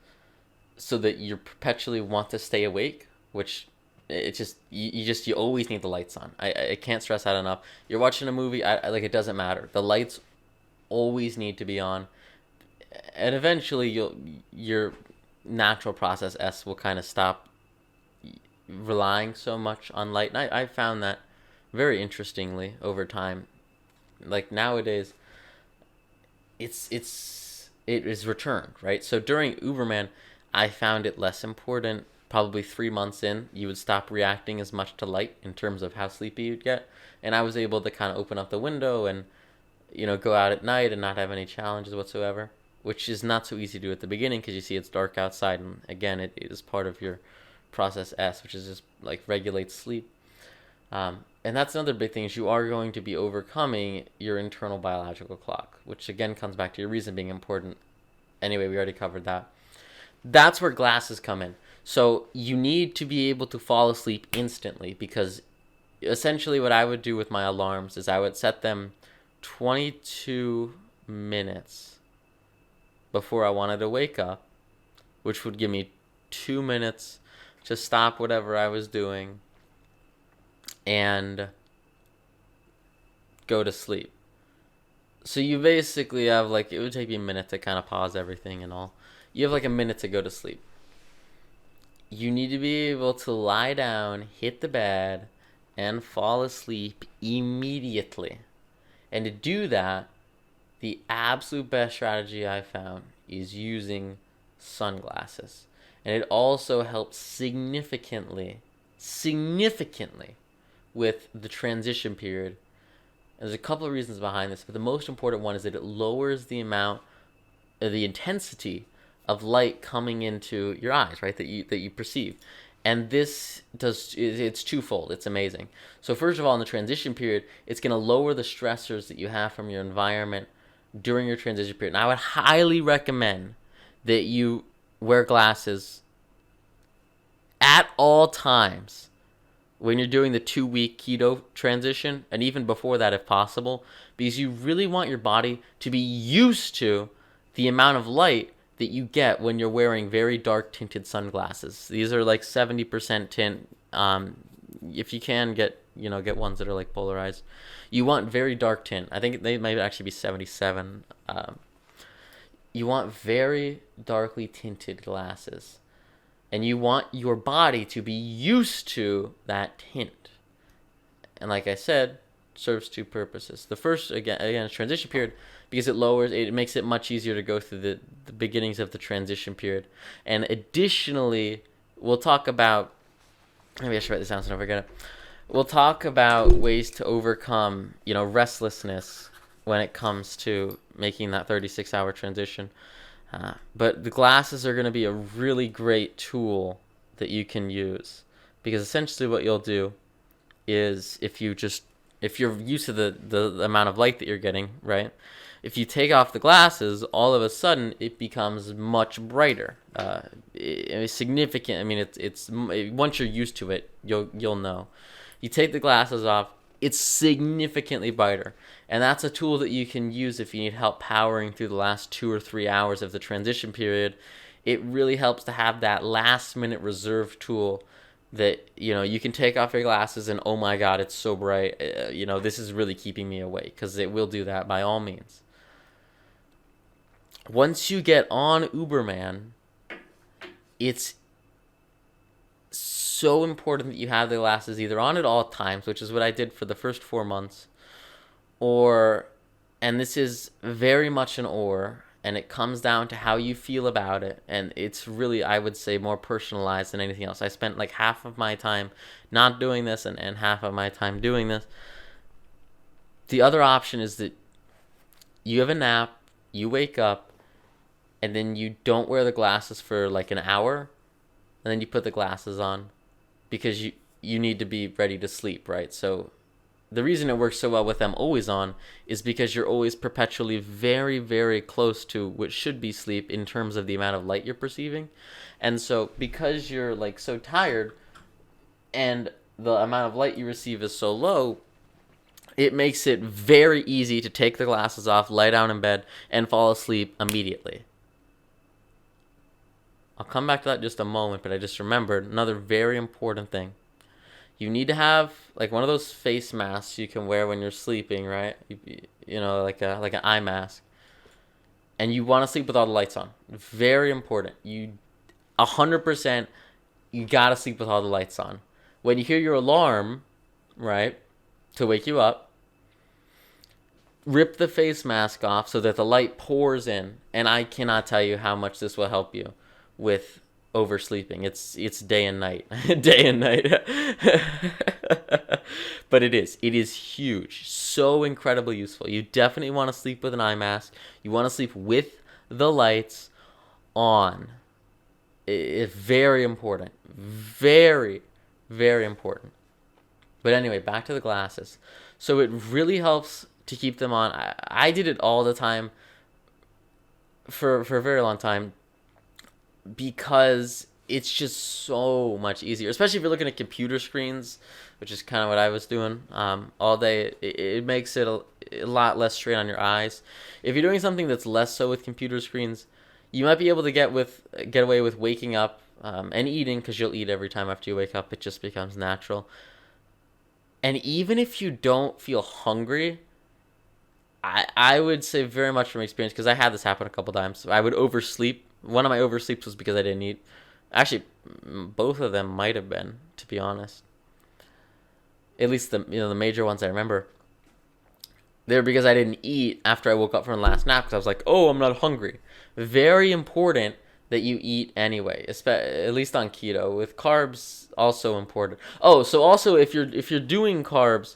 so that you perpetually want to stay awake. Which it's just you always need the lights on. I can't stress that enough. You're watching a movie, like it doesn't matter. The lights always need to be on. And eventually your natural process S will kind of stop relying so much on light. And I found that very interestingly over time. Like nowadays, it is returned, right? So during Uberman, I found it less important. Probably 3 months in, you would stop reacting as much to light in terms of how sleepy you'd get. And I was able to kind of open up the window and go out at night and not have any challenges whatsoever, which is not so easy to do at the beginning because you see it's dark outside, and again, it is part of your process S, which is just like regulates sleep. and that's another big thing, is you are going to be overcoming your internal biological clock, which again comes back to your reason being important. Anyway, we already covered that. That's where glasses come in. So you need to be able to fall asleep instantly, because essentially what I would do with my alarms is I would set them 22 minutes before I wanted to wake up, which would give me 2 minutes to stop whatever I was doing and go to sleep. So you basically have like, it would take me a minute to kind of pause everything and all. You have like a minute to go to sleep. You need to be able to lie down, hit the bed, and fall asleep immediately. And to do that, the absolute best strategy I found is using sunglasses. And it also helps significantly with the transition period. There's a couple of reasons behind this, but the most important one is that it lowers the intensity of light coming into your eyes, right? That you perceive. And it's twofold. It's amazing. So first of all, in the transition period, it's going to lower the stressors that you have from your environment during your transition period. And I would highly recommend that you wear glasses at all times when you're doing the 2-week keto transition, and even before that if possible, because you really want your body to be used to the amount of light that you get when you're wearing very dark tinted sunglasses. These are like 70% tint. If you can get ones that are like polarized. You want very dark tint. I think they might actually be 77. You want very darkly tinted glasses. And you want your body to be used to that tint. And like I said, serves two purposes. The first, again, is transition period, because it makes it much easier to go through the beginnings of the transition period. And additionally, we'll talk about, maybe I should write this down so I don't forget it. We'll talk about ways to overcome, restlessness when it comes to making that 36-hour transition. But the glasses are going to be a really great tool that you can use, because essentially what you'll do is, if you're used to the amount of light that you're getting, right? If you take off the glasses, all of a sudden it becomes much brighter. It's significant. I mean, it's once you're used to it, you'll know. You take the glasses off, it's significantly brighter. And that's a tool that you can use if you need help powering through the last 2 or 3 hours of the transition period. It really helps to have that last minute reserve tool that, you can take off your glasses and, oh my God, it's so bright. This is really keeping me awake, because it will do that by all means. Once you get on Uberman, it's so important that you have the glasses either on at all times, which is what I did for the first 4 months, and this is very much an and it comes down to how you feel about it, and it's really, I would say, more personalized than anything else. I spent like half of my time not doing this and half of my time doing this. The other option is that you have a nap, you wake up, and then you don't wear the glasses for like an hour, and then you put the glasses on, because you need to be ready to sleep, right? So the reason it works so well with them always on is because you're always perpetually very, very close to what should be sleep in terms of the amount of light you're perceiving. And so because you're like so tired and the amount of light you receive is so low, it makes it very easy to take the glasses off, lie down in bed, and fall asleep immediately. I'll come back to that in just a moment, but I just remembered another very important thing. You need to have like one of those face masks you can wear when you're sleeping, right? Like an eye mask. And you want to sleep with all the lights on. Very important. 100%, you got to sleep with all the lights on. When you hear your alarm, right, to wake you up, rip the face mask off so that the light pours in. And I cannot tell you how much this will help you with oversleeping. It's day and night. Day and night. But it is huge. So incredibly useful. You definitely want to sleep with an eye mask. You want to sleep with the lights on. It's very important. Very, very important. But anyway, back to the glasses. So it really helps to keep them on. I did it all the time for a very long time because it's just so much easier, especially if you're looking at computer screens, which is kind of what I was doing all day. It makes it a lot less strain on your eyes. If you're doing something that's less so with computer screens, you might be able to get away with waking up and eating, because you'll eat every time after you wake up. It just becomes natural. And even if you don't feel hungry, I would say very much from experience, because I had this happen a couple times. I would oversleep. One of my oversleeps was because I didn't eat. Actually, both of them might have been, to be honest. At least the major ones I remember. They're because I didn't eat after I woke up from the last nap, because I was like, oh, I'm not hungry. Very important that you eat anyway, at least on keto. With carbs, also important. Oh, so also if you're doing carbs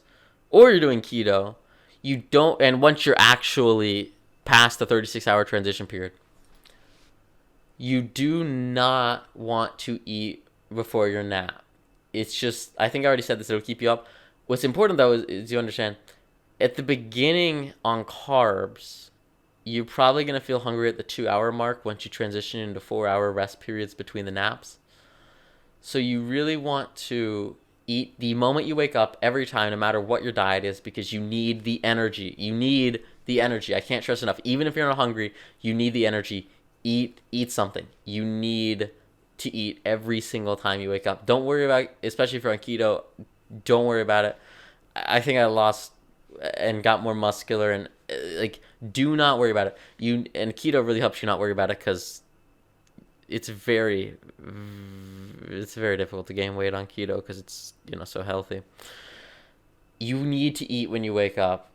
or you're doing keto, you don't, and once you're actually past the 36-hour transition period, you do not want to eat before your nap. It's just, I think I already said this, it'll keep you up. What's important though is you understand, at the beginning on carbs, you're probably going to feel hungry at the 2-hour mark once you transition into 4-hour rest periods between the naps. So you really want to eat the moment you wake up every time, no matter what your diet is, because you need the energy. You need the energy. I can't stress enough. Even if you're not hungry, you need the energy. Eat something. You need to eat every single time you wake up. Don't worry about, especially if you're on keto, don't worry about it. I think I lost and got more muscular, and do not worry about it. And keto really helps you not worry about it, because it's very difficult to gain weight on keto, because it's so healthy. You need to eat when you wake up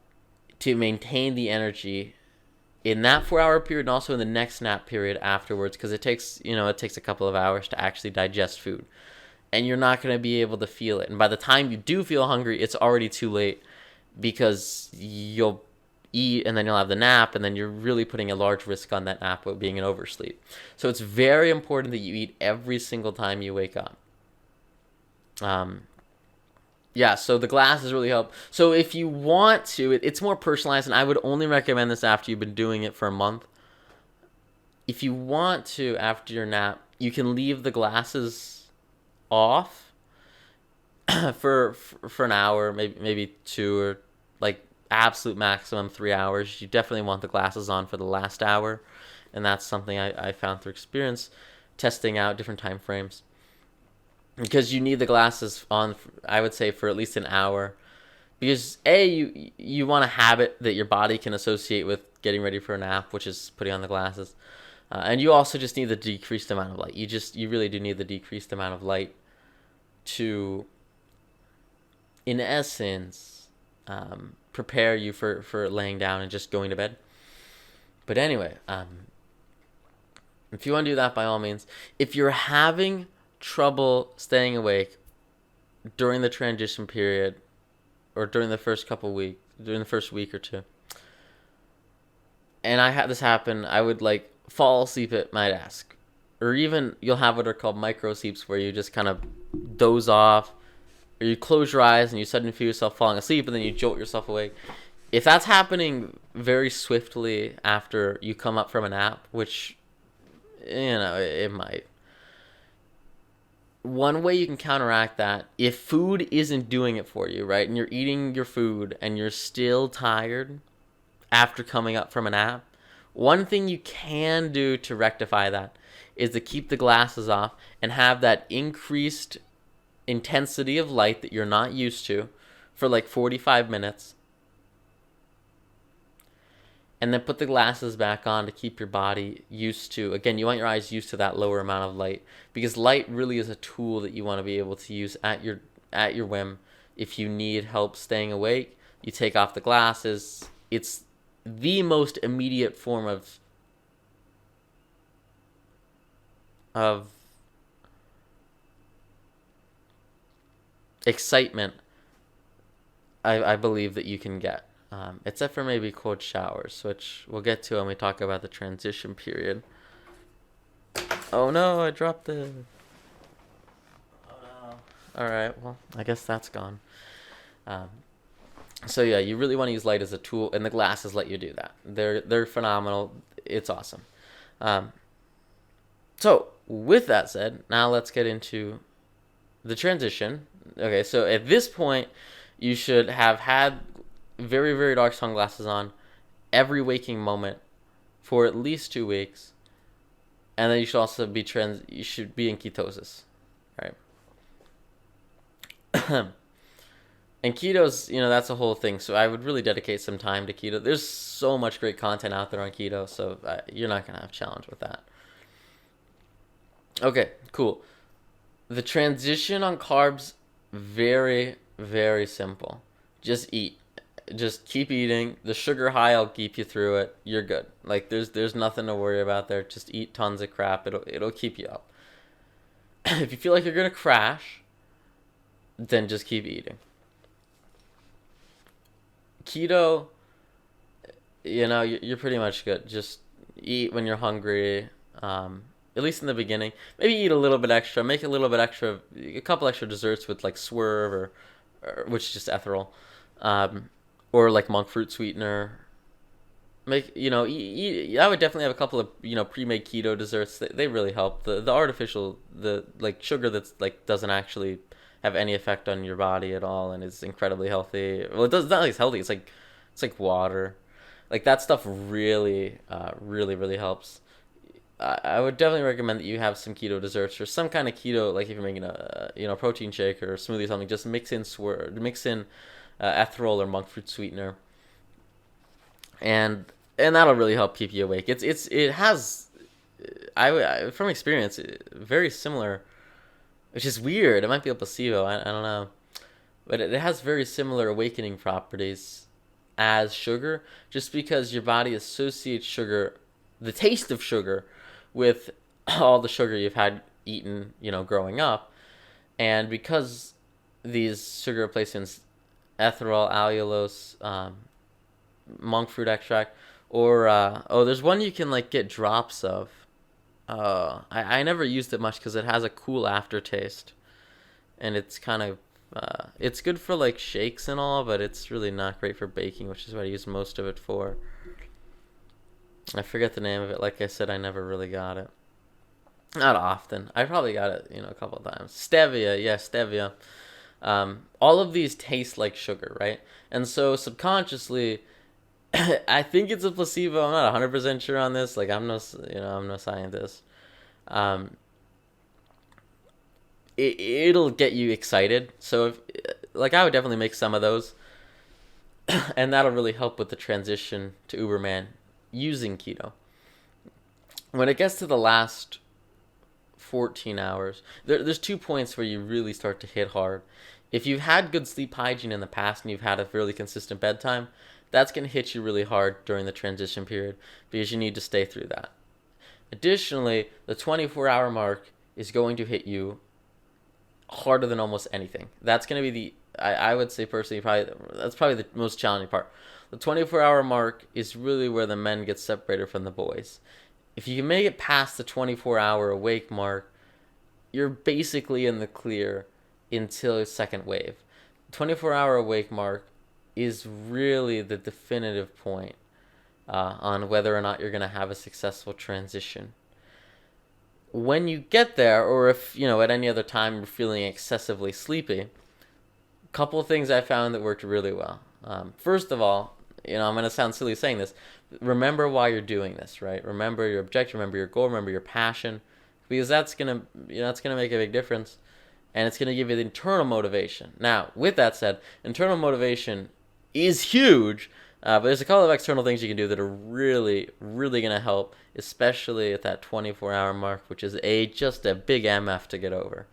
to maintain the energy in that 4-hour period, and also in the next nap period afterwards, because it takes a couple of hours to actually digest food, and you're not going to be able to feel it. And by the time you do feel hungry, it's already too late, because you'll eat and then you'll have the nap, and then you're really putting a large risk on that nap of being an oversleep. So it's very important that you eat every single time you wake up. So the glasses really help. So if you want to, it's more personalized, and I would only recommend this after you've been doing it for a month. If you want to, after your nap, you can leave the glasses off for an hour, maybe 2, or absolute maximum 3 hours. You definitely want the glasses on for the last hour, and that's something I found through experience, testing out different time frames. Because you need the glasses on, I would say, for at least an hour. Because you want a habit that your body can associate with getting ready for a nap, which is putting on the glasses. And you also just need the decreased amount of light. You really do need the decreased amount of light to, in essence, prepare you for laying down and just going to bed. But anyway, if you want to do that, by all means. If you're having trouble staying awake during the transition period, or during the first week or two, and I had this happen, I would fall asleep at my desk, or even you'll have what are called micro sleeps, where you just kind of doze off, or you close your eyes and you suddenly feel yourself falling asleep, and then you jolt yourself awake. If that's happening very swiftly after you come up from a nap, which it might, one way you can counteract that, if food isn't doing it for you, right, and you're eating your food and you're still tired after coming up from a nap, one thing you can do to rectify that is to keep the glasses off and have that increased intensity of light that you're not used to for 45 minutes. And then put the glasses back on to keep your body used to, again, you want your eyes used to that lower amount of light, because light really is a tool that you want to be able to use at your whim. If you need help staying awake, you take off the glasses. It's the most immediate form of excitement I believe that you can get. Except for maybe cold showers, which we'll get to when we talk about the transition period. Oh no, I dropped it. Oh no. Alright, well, I guess that's gone. Um, so yeah, you really want to use light as a tool, and the glasses let you do that. They're phenomenal. It's awesome. Um, so with that said, now let's get into the transition. Okay, so at this point, you should have had very, very dark sunglasses on every waking moment for at least 2 weeks, and then you should also be you should be in ketosis, right? And keto's, that's a whole thing. So I would really dedicate some time to keto. There's so much great content out there on keto, so you're not gonna have a challenge with that. Okay, cool. The transition on carbs, very, very simple. Just eat. Just keep eating. The sugar high will keep you through it. You're good. Like there's nothing to worry about there. Just eat tons of crap. It'll keep you up. If you feel like you're gonna crash, then just keep eating. Keto, you're pretty much good. Just eat when you're hungry. At least in the beginning. Maybe eat a little bit extra. Make a little bit extra, a couple extra desserts with like Swerve or which is just ethanol, or like monk fruit sweetener. I would definitely have a couple of pre-made keto desserts. They really help. The artificial, the like sugar that's like doesn't actually have any effect on your body at all and is incredibly healthy. Well, it does not like it's healthy. It's like water. Like that stuff really, really, really helps. I would definitely recommend that you have some keto desserts or some kind of keto, like if you're making a protein shake or a smoothie or something. Just mix in ethanol or monk fruit sweetener, and that'll really help keep you awake. It has, from experience, very similar, which is weird. It might be a placebo. I don't know, but it has very similar awakening properties as sugar, just because your body associates sugar, the taste of sugar, with all the sugar you've had eaten, growing up. And because these sugar replacements, ethanol, allulose, monk fruit extract, or there's one you can like get drops of. I never used it much because it has a cool aftertaste, and it's kind of it's good for like shakes and all, but it's really not great for baking, which is what I use most of it for. I forget the name of it. Like I said, I never really got it. Not often. I probably got it, a couple of times. Stevia, yeah, stevia. All of these taste like sugar, right? And so subconsciously, I think it's a placebo. I'm not 100% sure on this. Like I'm no scientist. It'll get you excited. So I would definitely make some of those, and that'll really help with the transition to Uberman using keto. When it gets to the last 14 hours, there's 2 points where you really start to hit hard. If you've had good sleep hygiene in the past and you've had a fairly consistent bedtime, that's going to hit you really hard during the transition period because you need to stay through that. Additionally, the 24-hour mark is going to hit you harder than almost anything. That's going to be I would say personally, that's probably the most challenging part. The 24-hour mark is really where the men get separated from the boys. If you can make it past the 24-hour awake mark, you're basically in the clear until second wave. 24-hour awake mark is really the definitive point on whether or not you're going to have a successful transition. When you get there, or if, at any other time you're feeling excessively sleepy, a couple of things I found that worked really well. First of all, I'm going to sound silly saying this. Remember why you're doing this, right? Remember your objective, remember your goal, remember your passion, because that's going to make a big difference, and it's going to give you the internal motivation. Now, with that said, internal motivation is huge, but there's a couple of external things you can do that are really, really going to help, especially at that 24-hour mark, which is just a big MF to get over.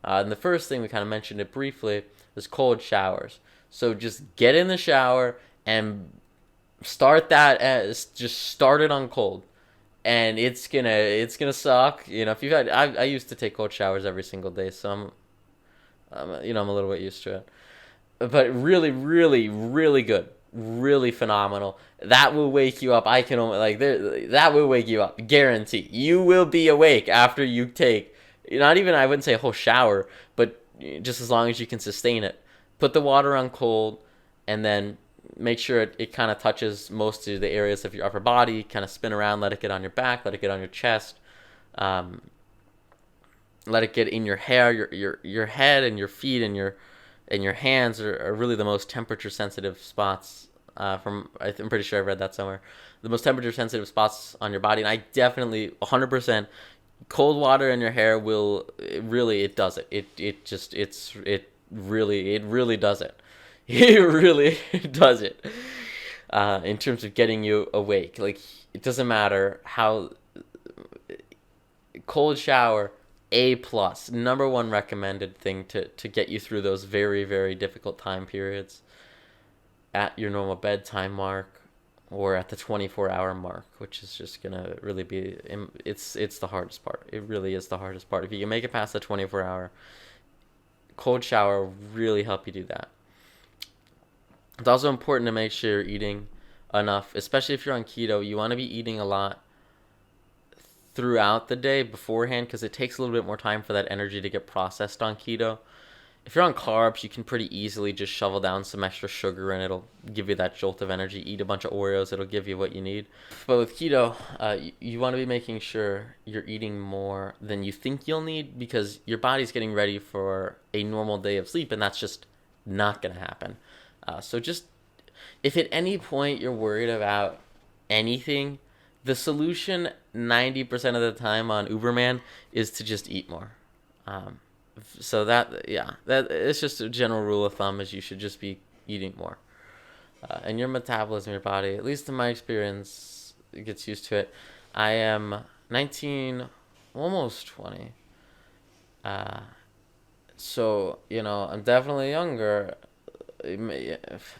And the first thing, we kind of mentioned it briefly, is cold showers. So just get in the shower and start it on cold, and it's gonna suck. If you've had, I used to take cold showers every single day, so I'm a little bit used to it. But really, really, really good, really phenomenal. That will wake you up. That will wake you up. Guarantee. You will be awake after you take, not even, I wouldn't say a whole shower, but just as long as you can sustain it. put the water on cold, and then make sure it kind of touches most of the areas of your upper body. Kind of spin around, let it get on your back, let it get on your chest, let it get in your hair, your head, and your feet, and your hands are really the most temperature sensitive spots. I'm pretty sure I read that somewhere. The most temperature sensitive spots on your body, and I definitely 100% cold water in your hair will it does it. It really does it. It really does it. In terms of getting you awake, like it doesn't matter how cold shower. A plus, number one recommended thing to get you through those very, very difficult time periods at your normal bedtime mark or at the 24-hour mark, which is just gonna really be it's the hardest part. It really is the hardest part. If you can make it past the 24-hour, cold shower will really help you do that. It's also important to make sure you're eating enough, especially if you're on keto. You want to be eating a lot throughout the day beforehand, because it takes a little bit more time for that energy to get processed on keto. If you're on carbs, you can pretty easily just shovel down some extra sugar and it'll give you that jolt of energy. Eat a bunch of Oreos, it'll give you what you need. But with keto, you want to be making sure you're eating more than you think you'll need, because your body's getting ready for a normal day of sleep, and that's just not going to happen. So just, if at any point you're worried about anything, the solution 90% of the time on Uberman is to just eat more. So that it's just a general rule of thumb, is you should just be eating more. And your metabolism, your body, at least in my experience, it gets used to it. I am 19, almost 20. So, I'm definitely younger.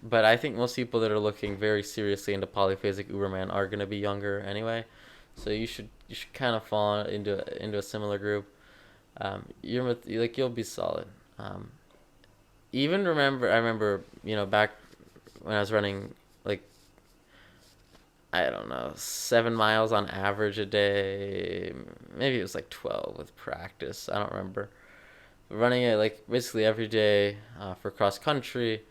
But I think most people that are looking very seriously into Polyphasic Uberman are going to be younger anyway, so you should kind of fall into a similar group. You'll be solid. I remember back when I was running, like, I don't know, 7 miles on average a day. Maybe it was like 12 with practice. I don't remember. Running it like basically every day for cross country.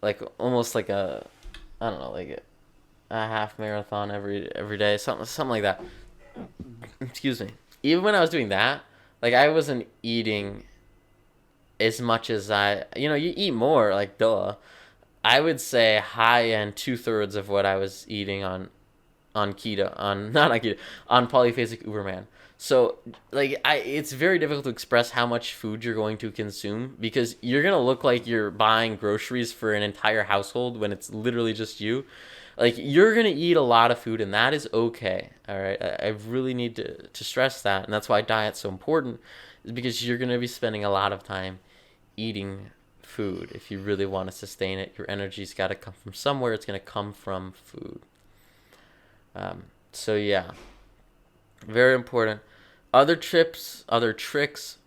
Like almost like a half marathon every day, something like that. Excuse me. Even when I was doing that, like, I wasn't eating as much as you eat more, like, duh. I would say high end 2/3 of what I was eating on keto, not on keto, on Polyphasic Uberman. So, like, it's very difficult to express how much food you're going to consume, because you're going to look like you're buying groceries for an entire household when it's literally just you. Like, you're going to eat a lot of food, and that is okay, all right? I really need to stress that, and that's why diet's so important, is because you're going to be spending a lot of time eating food. If you really want to sustain it, your energy's got to come from somewhere. It's going to come from food. So, yeah, very important. Other tricks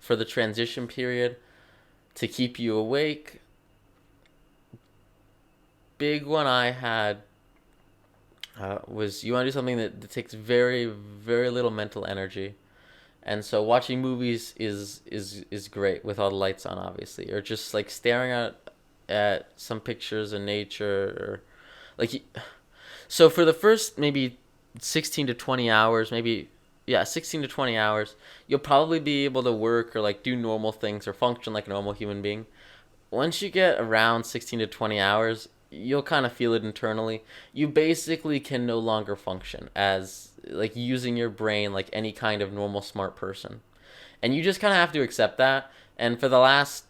for the transition period to keep you awake. Big one I had was, you want to do something that takes very, very little mental energy. And so watching movies is great with all the lights on, obviously, or just like staring at some pictures of nature, or like, so for the first maybe 16 to 20 hours, 16 to 20 hours, you'll probably be able to work or like do normal things or function like a normal human being. Once you get around 16 to 20 hours, you'll kind of feel it internally. You basically can no longer function as like using your brain like any kind of normal smart person. And you just kind of have to accept that. And for the last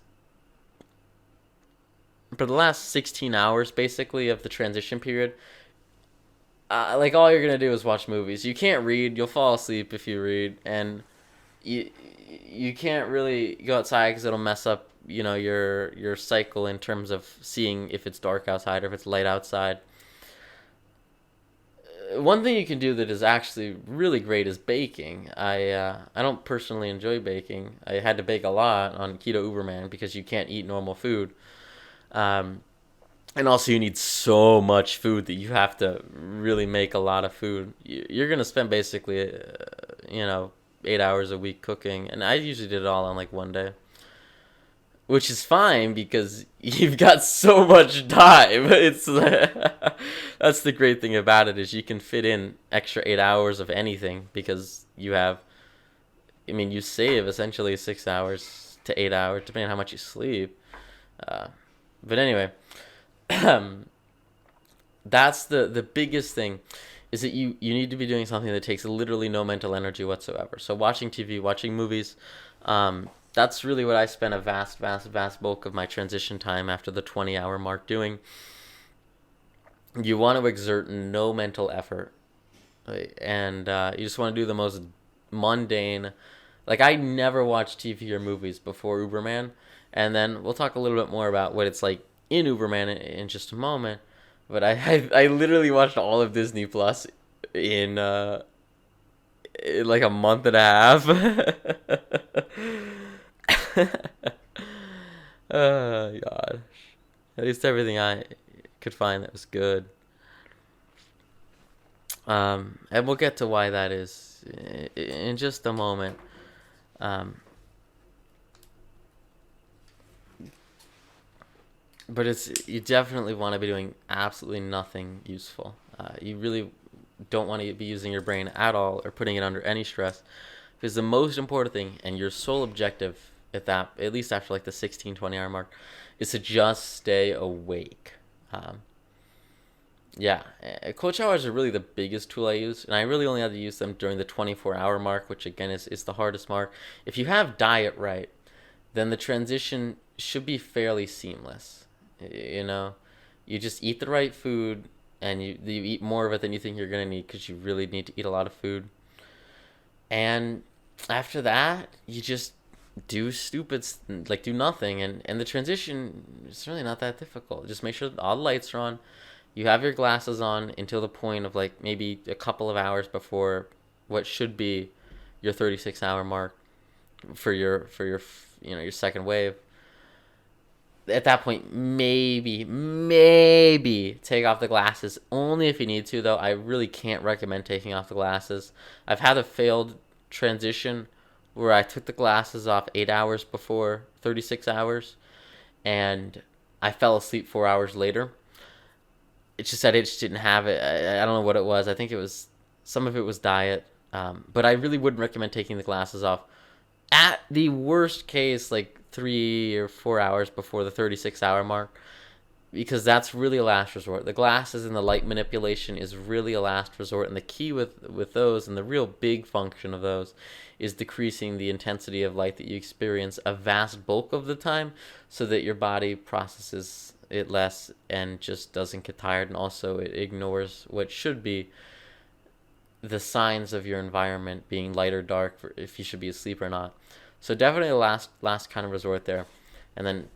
16 hours basically of the transition period, like, all you're gonna do is watch movies. You can't read. You'll fall asleep if you read, and you can't really go outside because it'll mess up your cycle in terms of seeing if it's dark outside or if it's light outside. One thing you can do that is actually really great is baking. I don't personally enjoy baking. I had to bake a lot on Keto Uberman because you can't eat normal food. And also you need so much food that you have to really make a lot of food. You're going to spend basically, 8 hours a week cooking. And I usually did it all on like one day. which is fine because you've got so much time. It's that's the great thing about it is you can fit in extra 8 hours of anything because you have. I mean, you save essentially 6 hours to 8 hours depending on how much you sleep. But anyway, that's the biggest thing is that you need to be doing something that takes literally no mental energy whatsoever. So watching TV, watching movies, that's really what I spent a vast bulk of my transition time after the 20-hour mark doing. You want to exert no mental effort, and you just want to do the most mundane. Like, I never watched TV or movies before Uberman, and then we'll talk a little bit more about what it's like in Uberman in just a moment. But I literally watched all of Disney Plus in like a month and a half. Oh God! At least everything I could find that was good. And we'll get to why that is in just a moment. But you definitely want to be doing absolutely nothing useful. You really don't want to be using your brain at all or putting it under any stress, because the most important thing and your sole objective at least after like the 16-20 hour mark, is to just stay awake. Cold showers are really the biggest tool I use, and I really only had to use them during the 24-hour mark, which again is the hardest mark. If you have diet right, then the transition should be fairly seamless. You just eat the right food, and you eat more of it than you think you're going to need, because you really need to eat a lot of food. And after that, you just do do nothing, and the transition is really not that difficult. Just make sure that all the lights are on. You have your glasses on until the point of like maybe a couple of hours before what should be your 36-hour mark for your your second wave. At that point, maybe take off the glasses, only if you need to, though. I really can't recommend taking off the glasses. I've had a failed transition where I took the glasses off 8 hours before 36 hours, and I fell asleep 4 hours later. It's just that I just didn't have it. I don't know what it was. I think some of it was diet. But I really wouldn't recommend taking the glasses off. At the worst case, like 3 or 4 hours before the 36-hour mark, because that's really a last resort. The glasses and the light manipulation is really a last resort, and the key with those, and the real big function of those, is decreasing the intensity of light that you experience a vast bulk of the time, so that your body processes it less and just doesn't get tired, and also it ignores what should be the signs of your environment being light or dark for if you should be asleep or not. So definitely a last kind of resort there. And then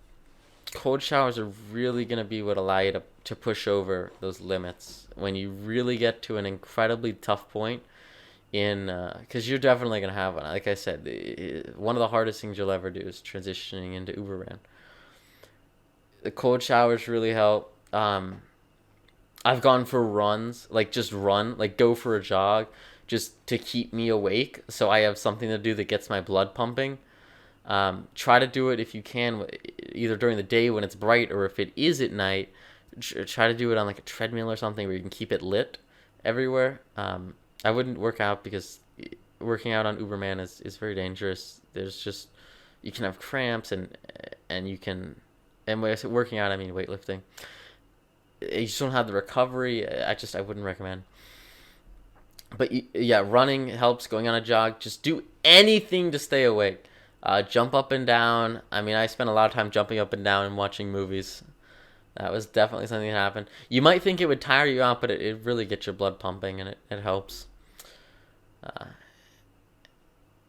cold showers are really going to be what allow you to push over those limits when you really get to an incredibly tough point because you're definitely going to have one. Like I said, one of the hardest things you'll ever do is transitioning into Uberman. The cold showers really help. I've gone for runs, like just run, like go for a jog, just to keep me awake, so I have something to do that gets my blood pumping. Try to do it if you can, either during the day when it's bright, or if it is at night, try to do it on like a treadmill or something where you can keep it lit everywhere. I wouldn't work out because working out on Uberman is very dangerous. You can have cramps and you can, and when I say working out, I mean weightlifting. You just don't have the recovery. I wouldn't recommend. But yeah, running helps. Going on a jog. Just do anything to stay awake. Jump up and down. I mean, I spent a lot of time jumping up and down and watching movies. That was definitely something that happened. You might think it would tire you out, but it really gets your blood pumping, and it helps.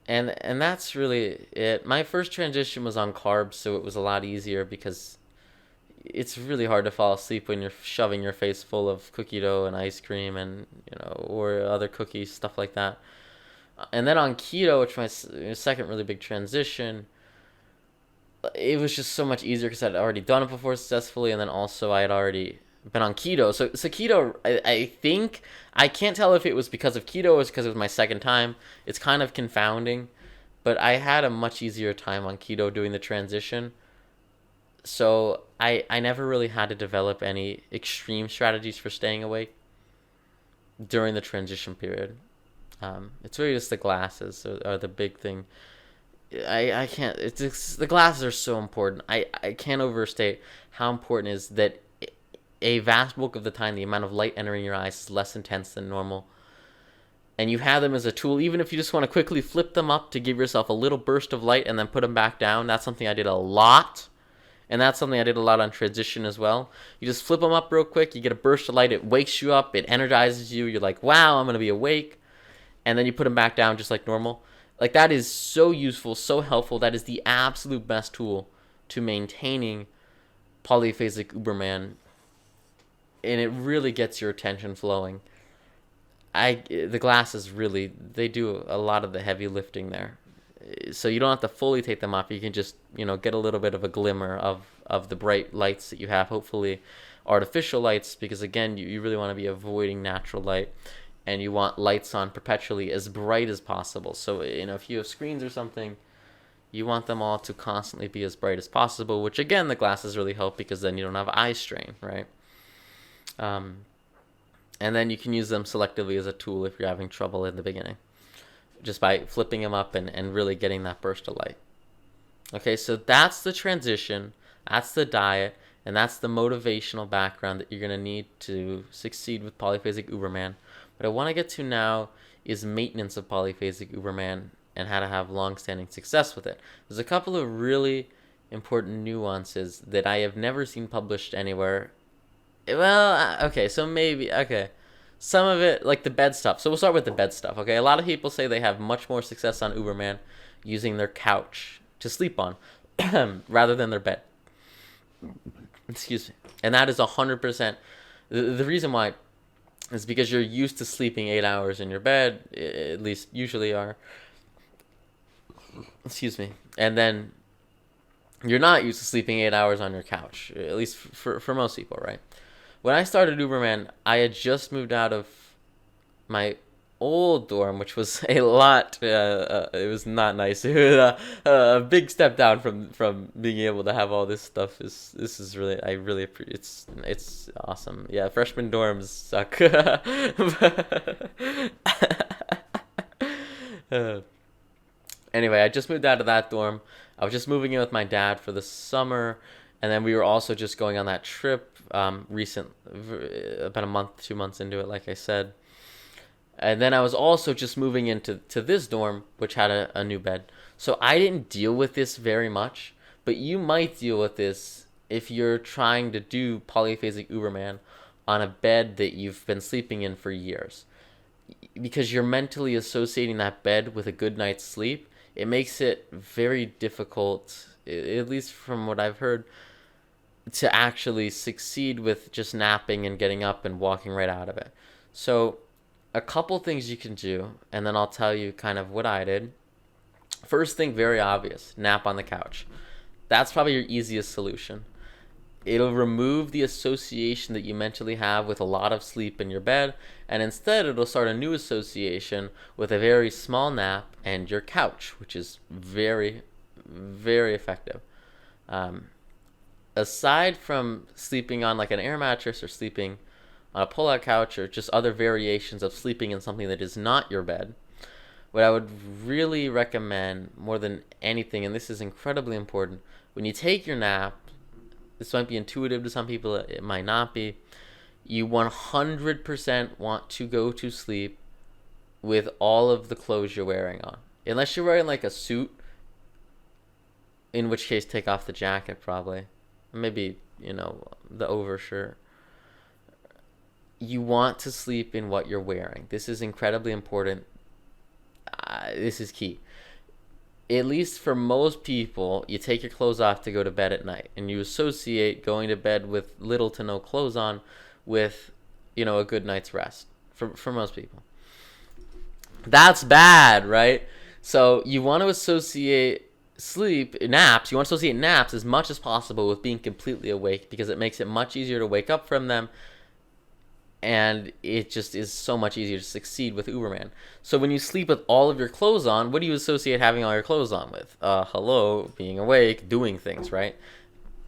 And that's really it. My first transition was on carbs, so it was a lot easier because it's really hard to fall asleep when you're shoving your face full of cookie dough and ice cream and or other cookies, stuff like that. And then on keto, which was my second really big transition, it was just so much easier because I'd already done it before successfully, and then also I had already been on keto. So keto, I think, I can't tell if it was because of keto or because it was my second time. It's kind of confounding, but I had a much easier time on keto doing the transition. So I never really had to develop any extreme strategies for staying awake during the transition period. It's really just the glasses are the big thing. I can't. The glasses are so important. I can't overstate how important it is that a vast bulk of the time the amount of light entering your eyes is less intense than normal. And you have them as a tool, even if you just want to quickly flip them up to give yourself a little burst of light and then put them back down. That's something I did a lot. And that's something I did a lot on transition as well. You just flip them up real quick, you get a burst of light, it wakes you up, it energizes you, you're like, wow, I'm going to be awake. And then you put them back down just like normal. Like, that is so useful, so helpful. That is the absolute best tool to maintaining Polyphasic Uberman. And it really gets your attention flowing. The glasses really, they do a lot of the heavy lifting there. So you don't have to fully take them off. You can just, get a little bit of a glimmer of the bright lights that you have. Hopefully artificial lights, because again, you really want to be avoiding natural light. And you want lights on perpetually as bright as possible. So, if you have screens or something, you want them all to constantly be as bright as possible, which again, the glasses really help because then you don't have eye strain, right? And then you can use them selectively as a tool if you're having trouble in the beginning, just by flipping them up and really getting that burst of light. Okay, so that's the transition, that's the diet, and that's the motivational background that you're going to need to succeed with Polyphasic Uberman. What I want to get to now is maintenance of Polyphasic Uberman and how to have long-standing success with it. There's a couple of really important nuances that I have never seen published anywhere. Well, okay, so maybe, okay. Some of it, like the bed stuff. So we'll start with the bed stuff, okay? A lot of people say they have much more success on Uberman using their couch to sleep on rather than their bed. Excuse me. And that is 100%. The reason why is because you're used to sleeping 8 hours in your bed, at least usually are. Excuse me. And then you're not used to sleeping 8 hours on your couch, at least for most people, right? When I started Uberman, I had just moved out of my old dorm, which was a lot. It was not nice. It was a big step down from being able to have all this stuff. This is really, I really appreciate. It's awesome. Yeah, freshman dorms suck. Anyway, I just moved out of that dorm. I was just moving in with my dad for the summer, and then we were also just going on that trip about a month, 2 months into it, like I said. And then I was also just moving into this dorm, which had a new bed. So I didn't deal with this very much, but you might deal with this if you're trying to do Polyphasic Uberman on a bed that you've been sleeping in for years. Because you're mentally associating that bed with a good night's sleep, it makes it very difficult, at least from what I've heard, to actually succeed with just napping and getting up and walking right out of it. So a couple things you can do, and then I'll tell you kind of what I did. First thing, very obvious, nap on the couch. That's probably your easiest solution. It'll remove the association that you mentally have with a lot of sleep in your bed, and instead it'll start a new association with a very small nap and your couch, which is very, very effective. Aside from sleeping on like an air mattress or sleeping on a pull-out couch or just other variations of sleeping in something that is not your bed, what I would really recommend more than anything, and this is incredibly important, when you take your nap, this might be intuitive to some people, it might not be, you 100% want to go to sleep with all of the clothes you're wearing on. Unless you're wearing like a suit, in which case take off the jacket probably. Maybe, the overshirt. You want to sleep in what you're wearing. This is incredibly important. This is key. At least for most people, you take your clothes off to go to bed at night, and you associate going to bed with little to no clothes on with, a good night's rest for most people. That's bad, right? So you want to associate naps as much as possible with being completely awake, because it makes it much easier to wake up from them, and it just is so much easier to succeed with Uberman. So when you sleep with all of your clothes on, what do you associate having all your clothes on with? Being awake, doing things, right?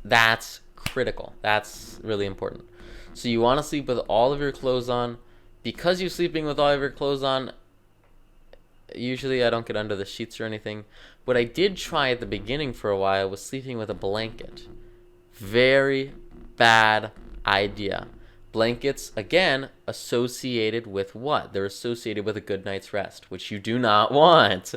That's critical. That's really important. So you want to sleep with all of your clothes on. Because you're sleeping with all of your clothes on, usually I don't get under the sheets or anything. What I did try at the beginning for a while was sleeping with a blanket. Very bad idea. Blankets, again, associated with what? They're associated with a good night's rest, which you do not want.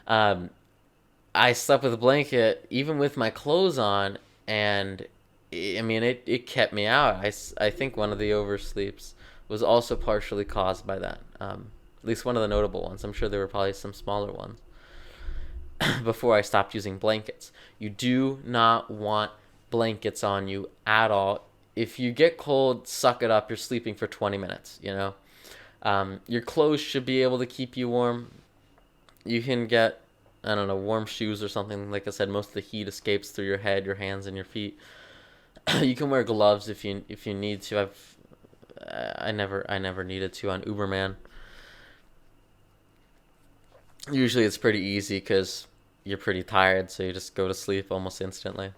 I slept with a blanket, even with my clothes on, and I mean, it kept me out. I think one of the oversleeps was also partially caused by that. At least one of the notable ones. I'm sure there were probably some smaller ones before I stopped using blankets. You do not want blankets on you at all. If you get cold, suck it up. You're sleeping for 20 minutes, you know. Your clothes should be able to keep you warm. You can get, I don't know, warm shoes or something. Like I said, most of the heat escapes through your head, your hands, and your feet. You can wear gloves if you need to. I never needed to on Uberman. Usually it's pretty easy because you're pretty tired, so you just go to sleep almost instantly.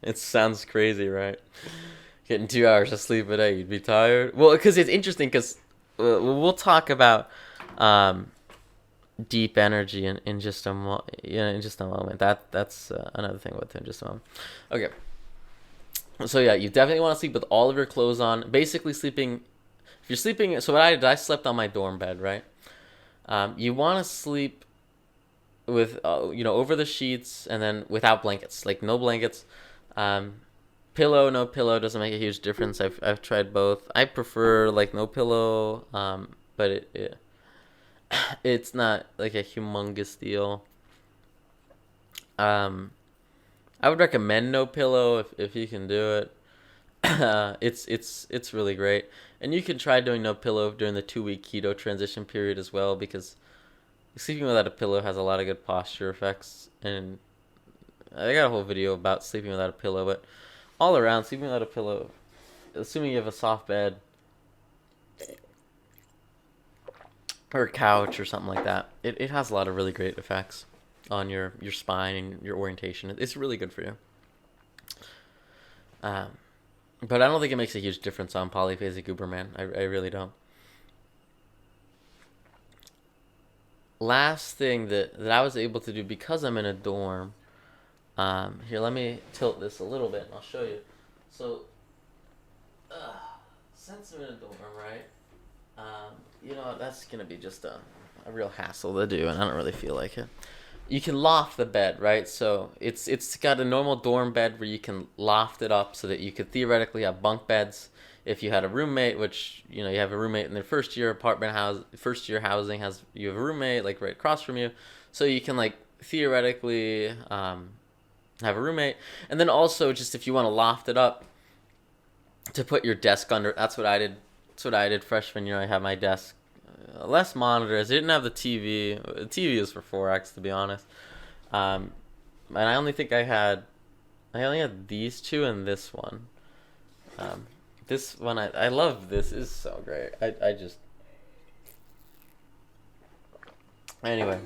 It sounds crazy, right? Getting 2 hours of sleep a day, you'd be tired. Well, because it's interesting, because we'll talk about deep energy in just a moment. That's another thing with in just a moment. Okay. So yeah, you definitely want to sleep with all of your clothes on. Basically sleeping, if you're sleeping, so what I did, I slept on my dorm bed, right? You want to sleep with, over the sheets, and then without blankets, like no blankets. Pillow, no pillow doesn't make a huge difference. I've tried both. I prefer like no pillow, but it's not like a humongous deal. I would recommend no pillow if you can do it. It's really great, and you can try doing no pillow during the 2-week keto transition period as well, because sleeping without a pillow has a lot of good posture effects. And I got a whole video about sleeping without a pillow, but all around, sleeping without a pillow, assuming you have a soft bed or a couch or something like that, it has a lot of really great effects on your spine and your orientation. It's really good for you. But I don't think it makes a huge difference on Polyphasic Uberman. I really don't. Last thing that I was able to do, because I'm in a dorm, here, let me tilt this a little bit and I'll show you. So, since I'm in a dorm, right, that's going to be just a real hassle to do, and I don't really feel like it. You can loft the bed, right? So it's got a normal dorm bed where you can loft it up so that you could theoretically have bunk beds. If you had a roommate, which you have a roommate in their first year housing, you have a roommate like right across from you, so you can like theoretically have a roommate. And then also, just if you want to loft it up to put your desk under, that's what I did. Freshman year. I had my desk, less monitors. I didn't have the TV. The TV is for 4X, to be honest. And I only had these two and this one. This one, I love this. It's so great. I just... Anyway.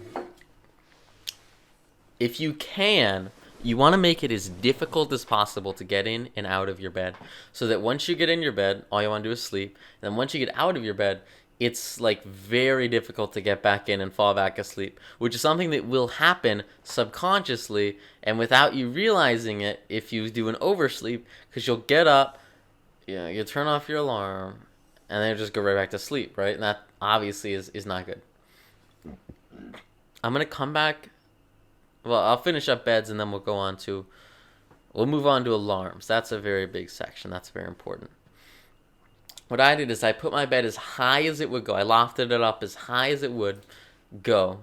If you can, you want to make it as difficult as possible to get in and out of your bed. So that once you get in your bed, all you want to do is sleep. And then once you get out of your bed, it's like very difficult to get back in and fall back asleep, which is something that will happen subconsciously and without you realizing it if you do an oversleep, because you'll get up, you turn off your alarm, and then you just go right back to sleep, right? And that obviously is not good. I'm going to come back. Well, I'll finish up beds and then we'll move on to alarms. That's a very big section. That's very important. What I did is I put my bed as high as it would go. I lofted it up as high as it would go.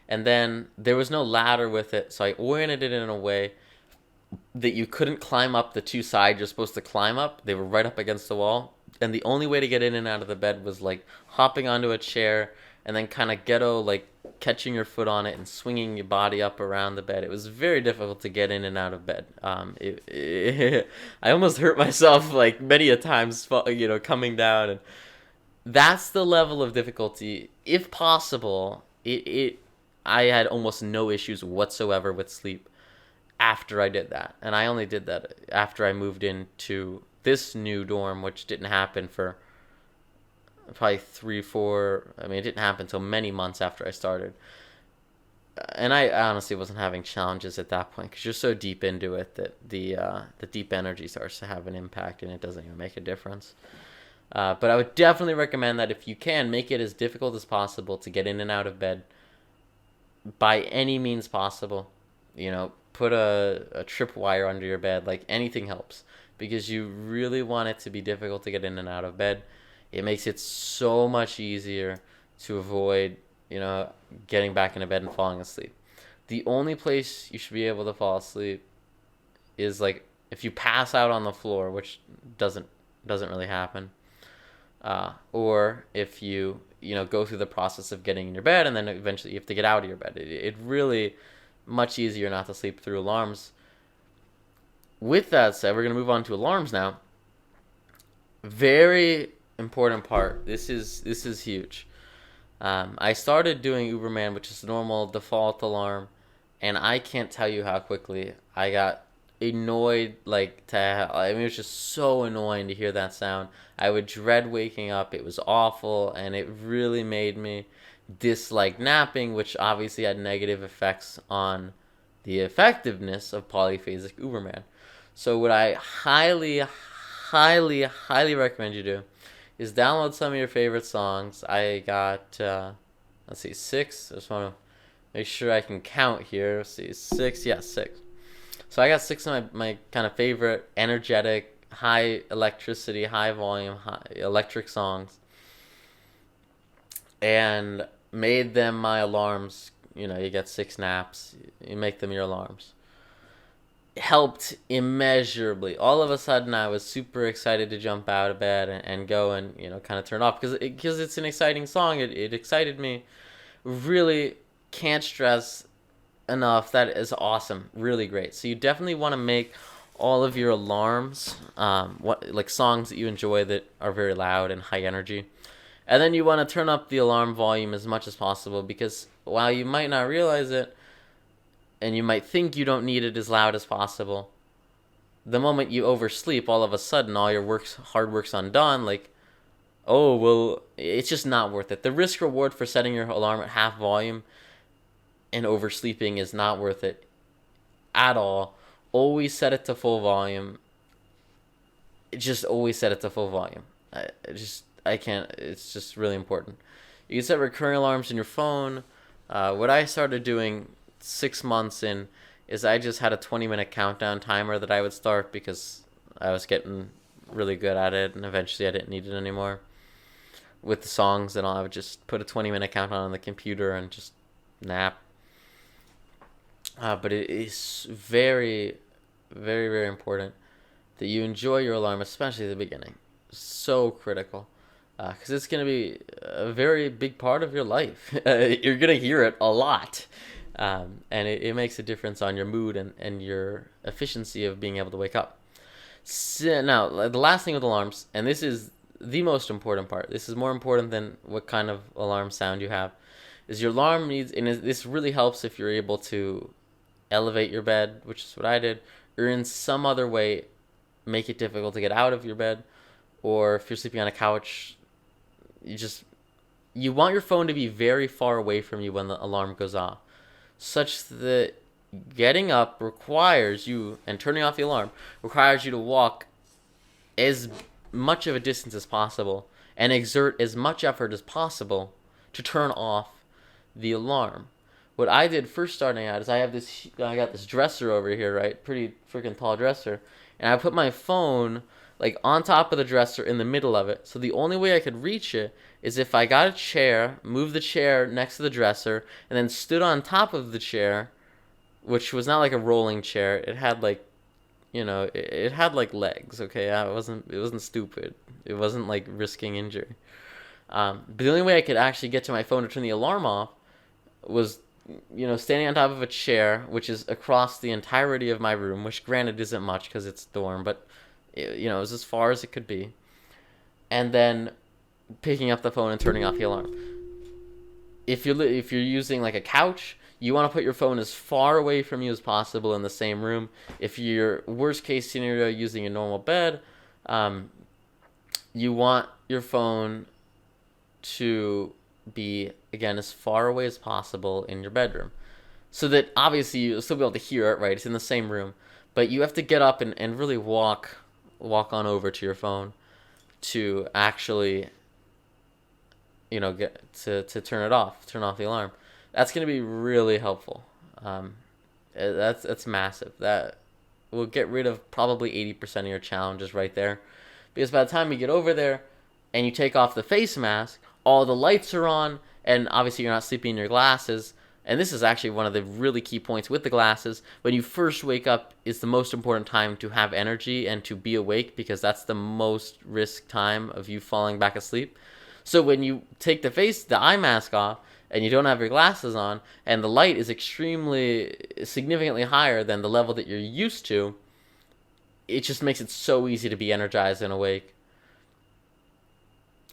And then there was no ladder with it, so I oriented it in a way that you couldn't climb up the two sides you're supposed to climb up. They were right up against the wall. And the only way to get in and out of the bed was like hopping onto a chair and then kind of ghetto, like catching your foot on it and swinging your body up around the bed. It was very difficult to get in and out of bed. I almost hurt myself like many a times, coming down. And that's the level of difficulty. If possible, I had almost no issues whatsoever with sleep. after I did that. And I only did that after I moved into this new dorm, which didn't happen for probably 3, 4. I mean, it didn't happen until many months after I started. And I honestly wasn't having challenges at that point because you're so deep into it that the deep energy starts to have an impact and it doesn't even make a difference. But I would definitely recommend that if you can, make it as difficult as possible to get in and out of bed by any means possible. You know, put a tripwire under your bed, like anything helps, because you really want it to be difficult to get in and out of bed. It makes it so much easier to avoid, getting back into bed and falling asleep. The only place you should be able to fall asleep is like if you pass out on the floor, which doesn't really happen, or if you go through the process of getting in your bed and then eventually you have to get out of your bed. It really much easier not to sleep through alarms. With that said, we're going to move on to alarms now. Very important part. This is huge. I started doing Uberman, which is the normal default alarm, and I can't tell you how quickly I got annoyed. It was just so annoying to hear that sound. I would dread waking up. It was awful, and it really made me dislike napping, which obviously had negative effects on the effectiveness of Polyphasic Uberman. So what I highly, highly, highly recommend you do is download some of your favorite songs. I got, 6. I just want to make sure I can count here. Let's see, 6. Yeah, 6. So I got 6 of my kind of favorite energetic, high electricity, high volume, high electric songs, and made them my alarms. You get 6 naps. You make them your alarms. Helped immeasurably. All of a sudden, I was super excited to jump out of bed and go and kind of turn off because it's an exciting song. It excited me. Really can't stress enough. That is awesome. Really great. So you definitely want to make all of your alarms songs that you enjoy that are very loud and high energy. And then you want to turn up the alarm volume as much as possible because while you might not realize it, and you might think you don't need it as loud as possible, the moment you oversleep, all of a sudden, all your hard work's undone. It's just not worth it. The risk reward for setting your alarm at half volume and oversleeping is not worth it at all. Always set it to full volume. Just always set it to full volume. I can't. It's just really important. You can set recurring alarms in your phone. What I started doing 6 months in is I just had a 20-minute countdown timer that I would start because I was getting really good at it, and eventually I didn't need it anymore. With the songs and all, I would just put a 20-minute countdown on the computer and just nap. But it is very, very, very important that you enjoy your alarm, especially at the beginning. So critical. Because it's going to be a very big part of your life. You're going to hear it a lot. And it makes a difference on your mood and your efficiency of being able to wake up. So now, the last thing with alarms, and this is the most important part, this is more important than what kind of alarm sound you have, is your alarm needs, and this really helps if you're able to elevate your bed, which is what I did, or in some other way make it difficult to get out of your bed, or if you're sleeping on a couch, you want your phone to be very far away from you when the alarm goes off, such that getting up requires you, and turning off the alarm requires you to walk as much of a distance as possible and exert as much effort as possible to turn off the alarm. What I did first starting out is I got this dresser over here, right? Pretty freaking tall dresser. And I put my phone on top of the dresser in the middle of it. So the only way I could reach it is if I got a chair, moved the chair next to the dresser, and then stood on top of the chair, which was not like a rolling chair. It had it had legs, okay? It wasn't stupid. It wasn't risking injury. But the only way I could actually get to my phone to turn the alarm off was, standing on top of a chair, which is across the entirety of my room, which granted isn't much because it's dorm, but it was as far as it could be. And then picking up the phone and turning off the alarm. If you're using a couch, You want to put your phone as far away from you as possible in the same room. If you're worst case scenario using a normal bed, you want your phone to be, again, as far away as possible in your bedroom, so that obviously you'll still be able to hear it, right? It's in the same room, but you have to get up and really walk on over to your phone to actually, get to turn off the alarm. That's going to be really helpful. That's massive. That will get rid of probably 80% of your challenges right there, because by the time you get over there and you take off the face mask, all the lights are on, and obviously you're not sleeping in your glasses. And this is actually one of the really key points with the glasses. When you first wake up is the most important time to have energy and to be awake, because that's the most risk time of you falling back asleep. So when you take the eye mask off, and you don't have your glasses on, and the light is significantly higher than the level that you're used to, it just makes it so easy to be energized and awake.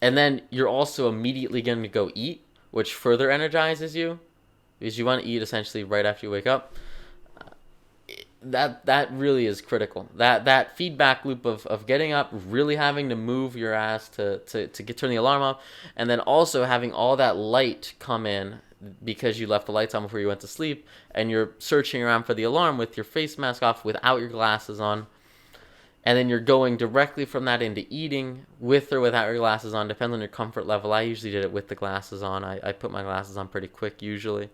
And then you're also immediately going to go eat, which further energizes you, because you want to eat essentially right after you wake up. That really is critical. That feedback loop of getting up, really having to move your ass to turn the alarm off, and then also having all that light come in because you left the lights on before you went to sleep, and you're searching around for the alarm with your face mask off without your glasses on. And then you're going directly from that into eating with or without your glasses on, depends on your comfort level. I usually did it with the glasses on. I put my glasses on pretty quick usually,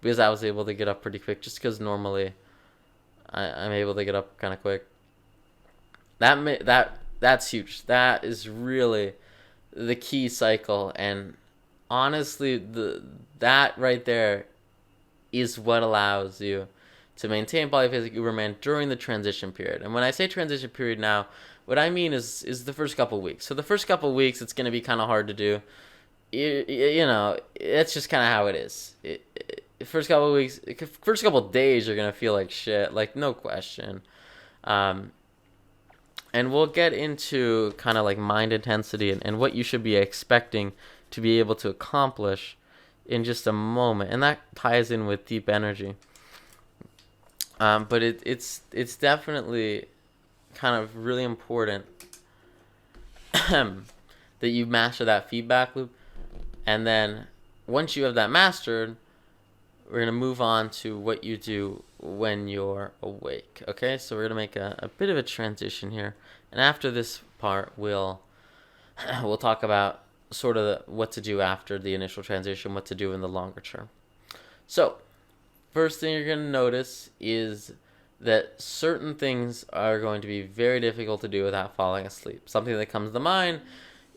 because I was able to get up pretty quick, just because normally I'm able to get up kind of quick. That's huge. That is really the key cycle, and honestly, that right there is what allows you to maintain Polyphasic Uberman during the transition period. And when I say transition period now, what I mean is the first couple weeks. So the first couple weeks, it's going to be kind of hard to do. It's just kind of how it is. First couple weeks, first couple days, you're going to feel like shit, like no question. And we'll get into kind of like mind intensity and what you should be expecting to be able to accomplish in just a moment. And that ties in with deep energy. But it's definitely kind of really important that you master that feedback loop. And then once you have that mastered, we're going to move on to what you do when you're awake. Okay, so we're going to make a bit of a transition here. And after this part, we'll talk about sort of what to do after the initial transition, what to do in the longer term. So first thing you're going to notice is that certain things are going to be very difficult to do without falling asleep. Something that comes to mind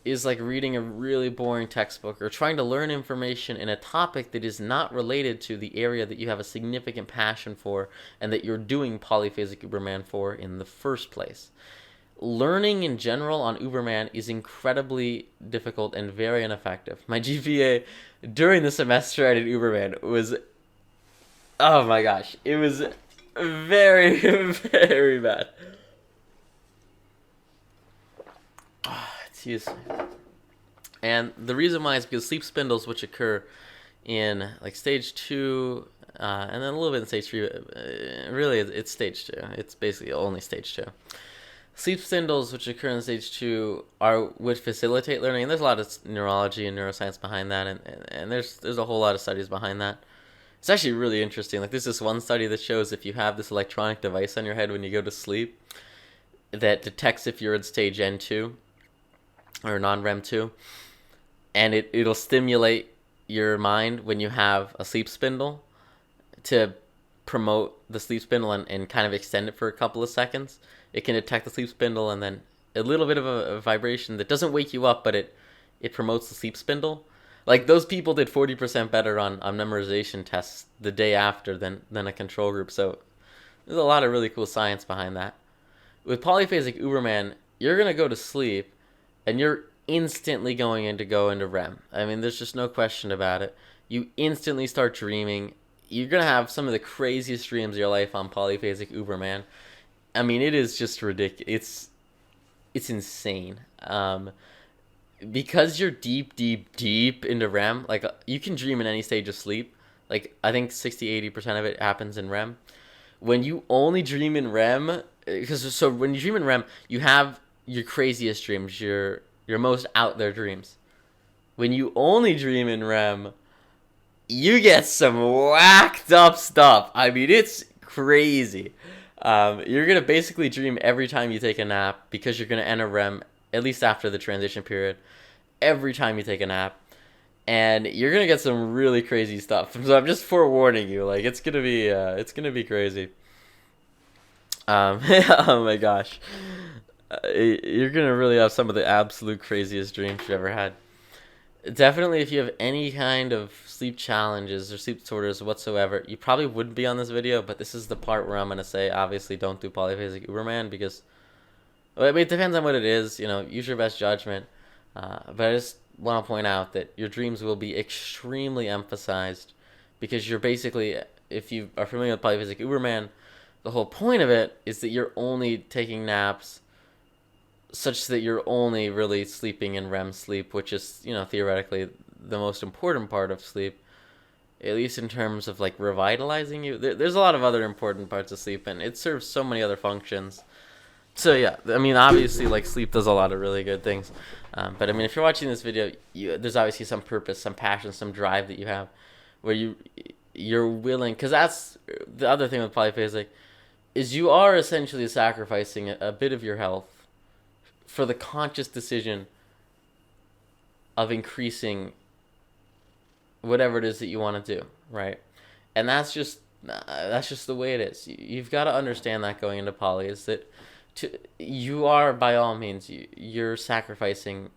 is like reading a really boring textbook or trying to learn information in a topic that is not related to the area that you have a significant passion for and that you're doing Polyphasic Uberman for in the first place. Learning in general on Uberman is incredibly difficult and very ineffective. My GPA during the semester I did Uberman was, oh my gosh, it was very, very bad. Excuse me. And the reason why is because sleep spindles, which occur in like stage 2, and then a little bit in stage 3, really it's stage 2. It's basically only stage 2. Sleep spindles, which occur in stage 2, would facilitate learning. And there's a lot of neurology and neuroscience behind that, and there's a whole lot of studies behind that. It's actually really interesting. Like, there's this one study that shows if you have this electronic device on your head when you go to sleep that detects if you're in stage N2 or non-REM 2, and it'll stimulate your mind when you have a sleep spindle to promote the sleep spindle and kind of extend it for a couple of seconds. It can detect the sleep spindle, and then a little bit of a vibration that doesn't wake you up, but it promotes the sleep spindle. Like, those people did 40% better on memorization tests the day after than a control group. So there's a lot of really cool science behind that. With Polyphasic Uberman, you're going to go to sleep, and you're instantly go into REM. I mean, there's just no question about it. You instantly start dreaming. You're going to have some of the craziest dreams of your life on Polyphasic Uberman. I mean, it is just ridiculous. It's insane. Because you're deep into REM, like, you can dream in any stage of sleep. Like I think 60-80% of it happens in REM. When you only dream in REM, because so when you dream in REM, you have your craziest dreams, your most out there dreams. When you only dream in REM, you get some whacked up stuff. I mean, it's crazy. You're gonna basically dream every time you take a nap because you're gonna enter REM at least after the transition period. Every time you take a nap, and you're gonna get some really crazy stuff. So I'm just forewarning you, like it's gonna be crazy. Oh my gosh, you're gonna really have some of the absolute craziest dreams you've ever had. Definitely, if you have any kind of sleep challenges or sleep disorders whatsoever, you probably wouldn't be on this video, but this is the part where I'm gonna say, obviously, don't do Polyphasic Uberman because, well, I mean, it depends on what it is. Use your best judgment. But I just want to point out that your dreams will be extremely emphasized because you're basically, if you are familiar with Polyphasic Uberman, the whole point of it is that you're only taking naps such that you're only really sleeping in REM sleep, which is, theoretically the most important part of sleep, at least in terms of like revitalizing you. There's a lot of other important parts of sleep, and it serves so many other functions. So yeah, I mean, obviously, like sleep does a lot of really good things, but I mean, if you're watching this video, there's obviously some purpose, some passion, some drive that you have, where you're willing, because that's the other thing with polyphasic, is you are essentially sacrificing a bit of your health for the conscious decision of increasing whatever it is that you want to do, right? And that's just the way it is. You've got to understand that going into poly is that you are, by all means, you're sacrificing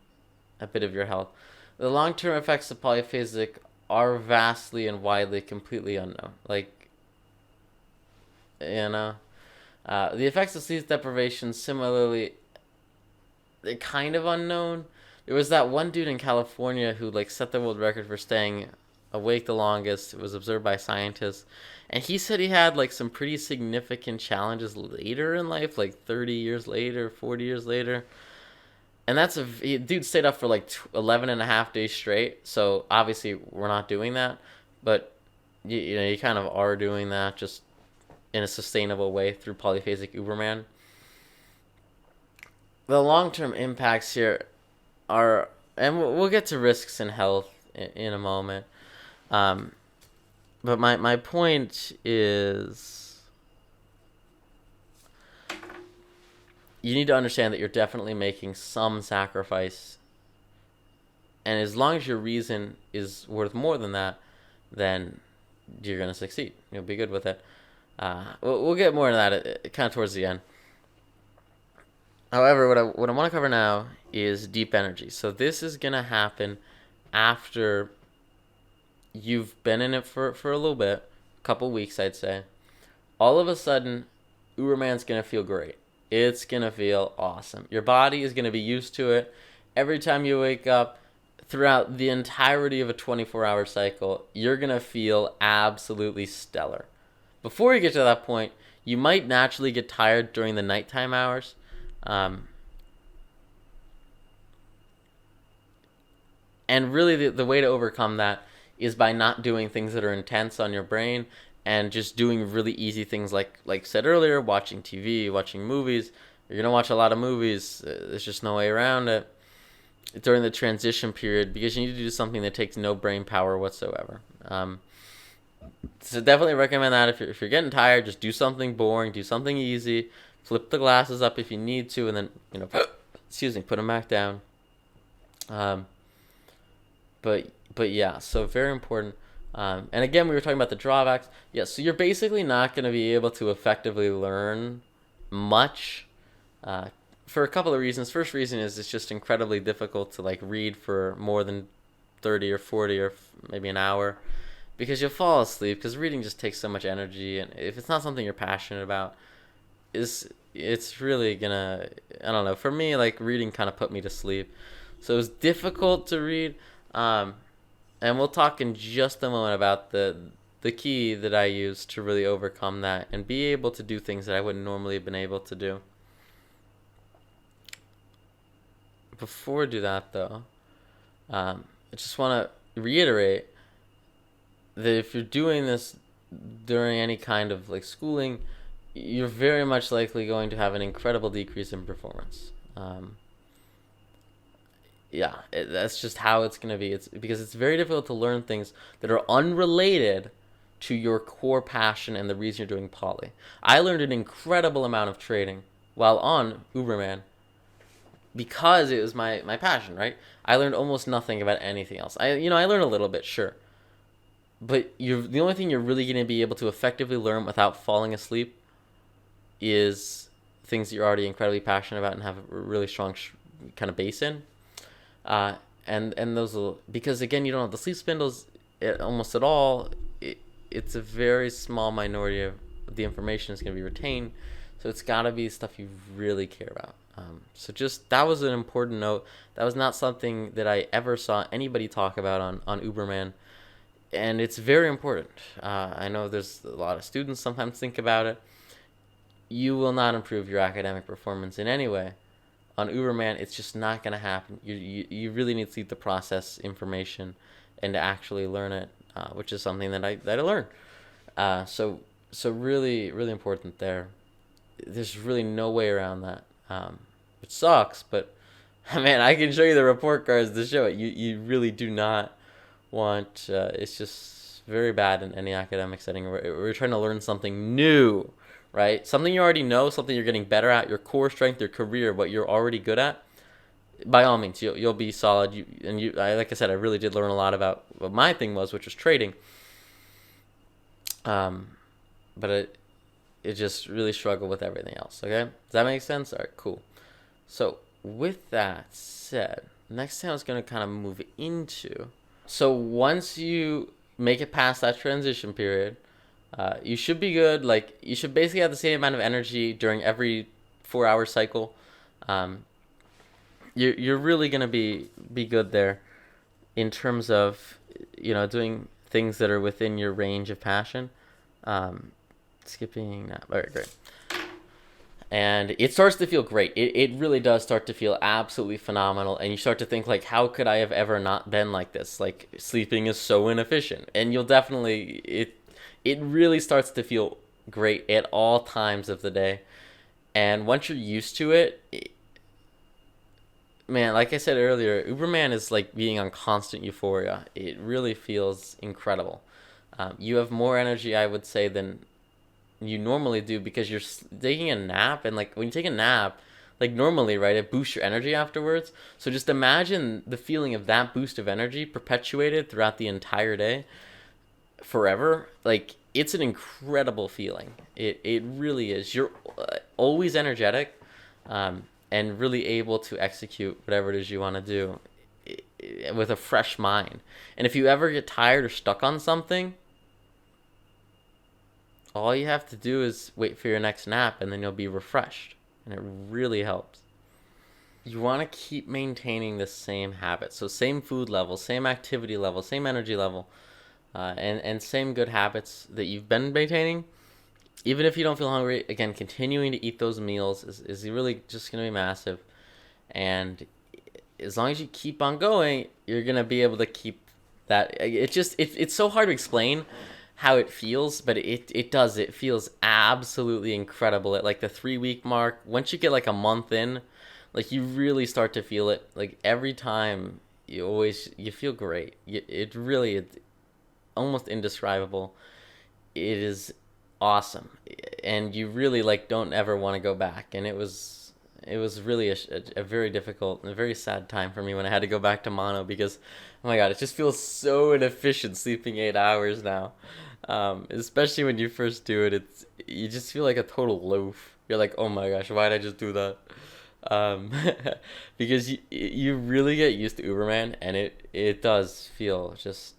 a bit of your health. The long-term effects of polyphasic are vastly and widely completely unknown. Like, the effects of sleep deprivation, similarly, they're kind of unknown. There was that one dude in California who like set the world record for staying awake the longest. It was observed by scientists, and he said he had like some pretty significant challenges later in life, like 30 years later, 40 years later. And dude stayed up for like 11 and a half days straight. So obviously we're not doing that, but you kind of are doing that just in a sustainable way through Polyphasic Uberman. The long-term impacts here are, and we'll get to risks in health in a moment. But my point is, you need to understand that you're definitely making some sacrifice. And as long as your reason is worth more than that, then you're going to succeed. You'll be good with it. We'll get more into that kind of towards the end. However, what I want to cover now is deep energy. So this is going to happen after you've been in it for a little bit, a couple weeks, I'd say. All of a sudden, Uberman's going to feel great. It's going to feel awesome. Your body is going to be used to it. Every time you wake up, throughout the entirety of a 24-hour cycle, you're going to feel absolutely stellar. Before you get to that point, you might naturally get tired during the nighttime hours. And really the way to overcome that is by not doing things that are intense on your brain and just doing really easy things like said earlier, watching TV, watching movies. You're going to watch a lot of movies. There's just no way around it during the transition period because you need to do something that takes no brain power whatsoever. So definitely recommend that if you're getting tired, just do something boring, do something easy. Flip the glasses up if you need to, and then put them back down. But yeah, so very important. And again, we were talking about the drawbacks. Yeah, so you're basically not going to be able to effectively learn much for a couple of reasons. First reason is it's just incredibly difficult to like read for more than 30 or 40 or maybe an hour because you'll fall asleep because reading just takes so much energy, and if it's not something you're passionate about, it's really gonna, I don't know, for me, like reading kind of put me to sleep, so it was difficult to read. And we'll talk in just a moment about the key that I use to really overcome that and be able to do things that I wouldn't normally have been able to do. Before I do that though, I just want to reiterate that if you're doing this during any kind of like schooling, you're very much likely going to have an incredible decrease in performance. That's just how it's going to be. It's because it's very difficult to learn things that are unrelated to your core passion and the reason you're doing poly. I learned an incredible amount of trading while on Uberman because it was my passion, right? I learned almost nothing about anything else. I learned a little bit, sure. But the only thing you're really going to be able to effectively learn without falling asleep is things that you're already incredibly passionate about and have a really strong kind of base in. And those will, because again, you don't have the sleep spindles almost at all. It's a very small minority of the information is going to be retained. So it's got to be stuff you really care about. So just, that was an important note. That was not something that I ever saw anybody talk about on Uberman. And it's very important. I know there's a lot of students sometimes think about it. You will not improve your academic performance in any way. On Uberman, it's just not going to happen. You really need to see the process information and to actually learn it, which is something that I learned. So really, really important there. There's really no way around that. It sucks, but man, I can show you the report cards to show it. You really do not want. It's just very bad in any academic setting. We're trying to learn something new, right? Something you already know, something you're getting better at, your core strength, your career, what you're already good at. By all means, you'll be solid. Like I said, I really did learn a lot about what my thing was, which was trading. But it just really struggled with everything else. Okay, does that make sense? All right, cool. So with that said, next thing I was going to kind of move into. So once you make it past that transition period, you should be good. Like, you should basically have the same amount of energy during every 4-hour cycle. You're really gonna be good there in terms of doing things that are within your range of passion. Skipping that. All right, great. And it starts to feel great. It really does start to feel absolutely phenomenal. And you start to think, like, how could I have ever not been like this? Like, sleeping is so inefficient. And you'll definitely, it really starts to feel great at all times of the day. And once you're used to it, man, like I said earlier, Uberman is like being on constant euphoria. It really feels incredible. You have more energy, I would say, than you normally do because you're taking a nap. And like when you take a nap, like normally, right, it boosts your energy afterwards. So just imagine the feeling of that boost of energy perpetuated throughout the entire day forever. Like, it's an incredible feeling. It really is. You're always energetic, and really able to execute whatever it is you want to do with a fresh mind. And if you ever get tired or stuck on something, all you have to do is wait for your next nap, and then you'll be refreshed. And it really helps. You want to keep maintaining the same habits. So same food level, same activity level, same energy level, and same good habits that you've been maintaining. Even if you don't feel hungry, again, continuing to eat those meals is really just going to be massive. And as long as you keep on going, you're going to be able to keep that. It's so hard to explain how it feels, but it does. It feels absolutely incredible at like the 3-week mark. Once you get like a month in, like you really start to feel it. Like every time you feel great. It really is almost indescribable. It is awesome, and you really like don't ever want to go back. And it was really a very difficult and a very sad time for me when I had to go back to mono, because oh my god, it just feels so inefficient sleeping 8 hours now. Especially when you first do it, you just feel like a total loaf. You're like, oh my gosh, why did I just do that? Because you really get used to Uberman, and it does feel just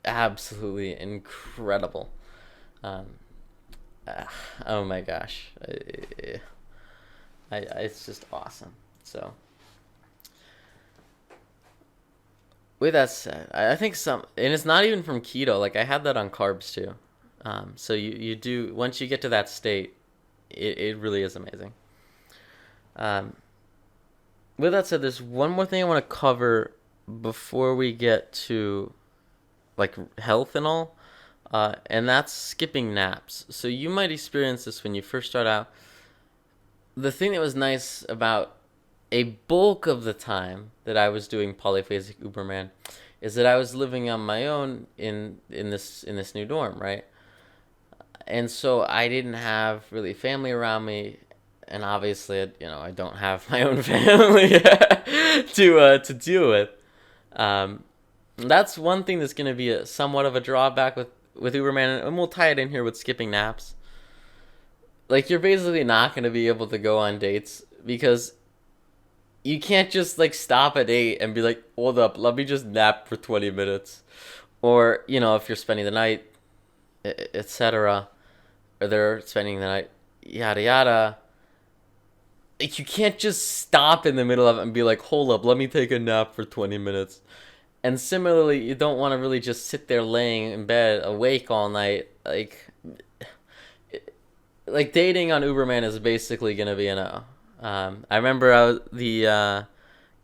absolutely incredible. Oh my gosh, it's just awesome. So with that said, I think and it's not even from keto. Like I had that on carbs too. So you do, once you get to that state, it really is amazing. With that said, there's one more thing I want to cover before we get to like health and all. and that's skipping naps. So you might experience this when you first start out. The thing that was nice about a bulk of the time that I was doing Polyphasic Uberman is that I was living on my own in this new dorm, right? And so I didn't have really family around me, and obviously, I don't have my own family to deal with. Um, that's one thing that's going to be somewhat of a drawback with Uberman, and we'll tie it in here with skipping naps. Like, you're basically not going to be able to go on dates because you can't just like stop at 8 and be like, hold up, let me just nap for 20 minutes. Or, if you're spending the night, etc., or they're spending the night, yada yada. Like, you can't just stop in the middle of it and be like, hold up, let me take a nap for 20 minutes. And similarly, you don't want to really just sit there laying in bed awake all night. Like dating on Uberman is basically gonna be a no. I remember the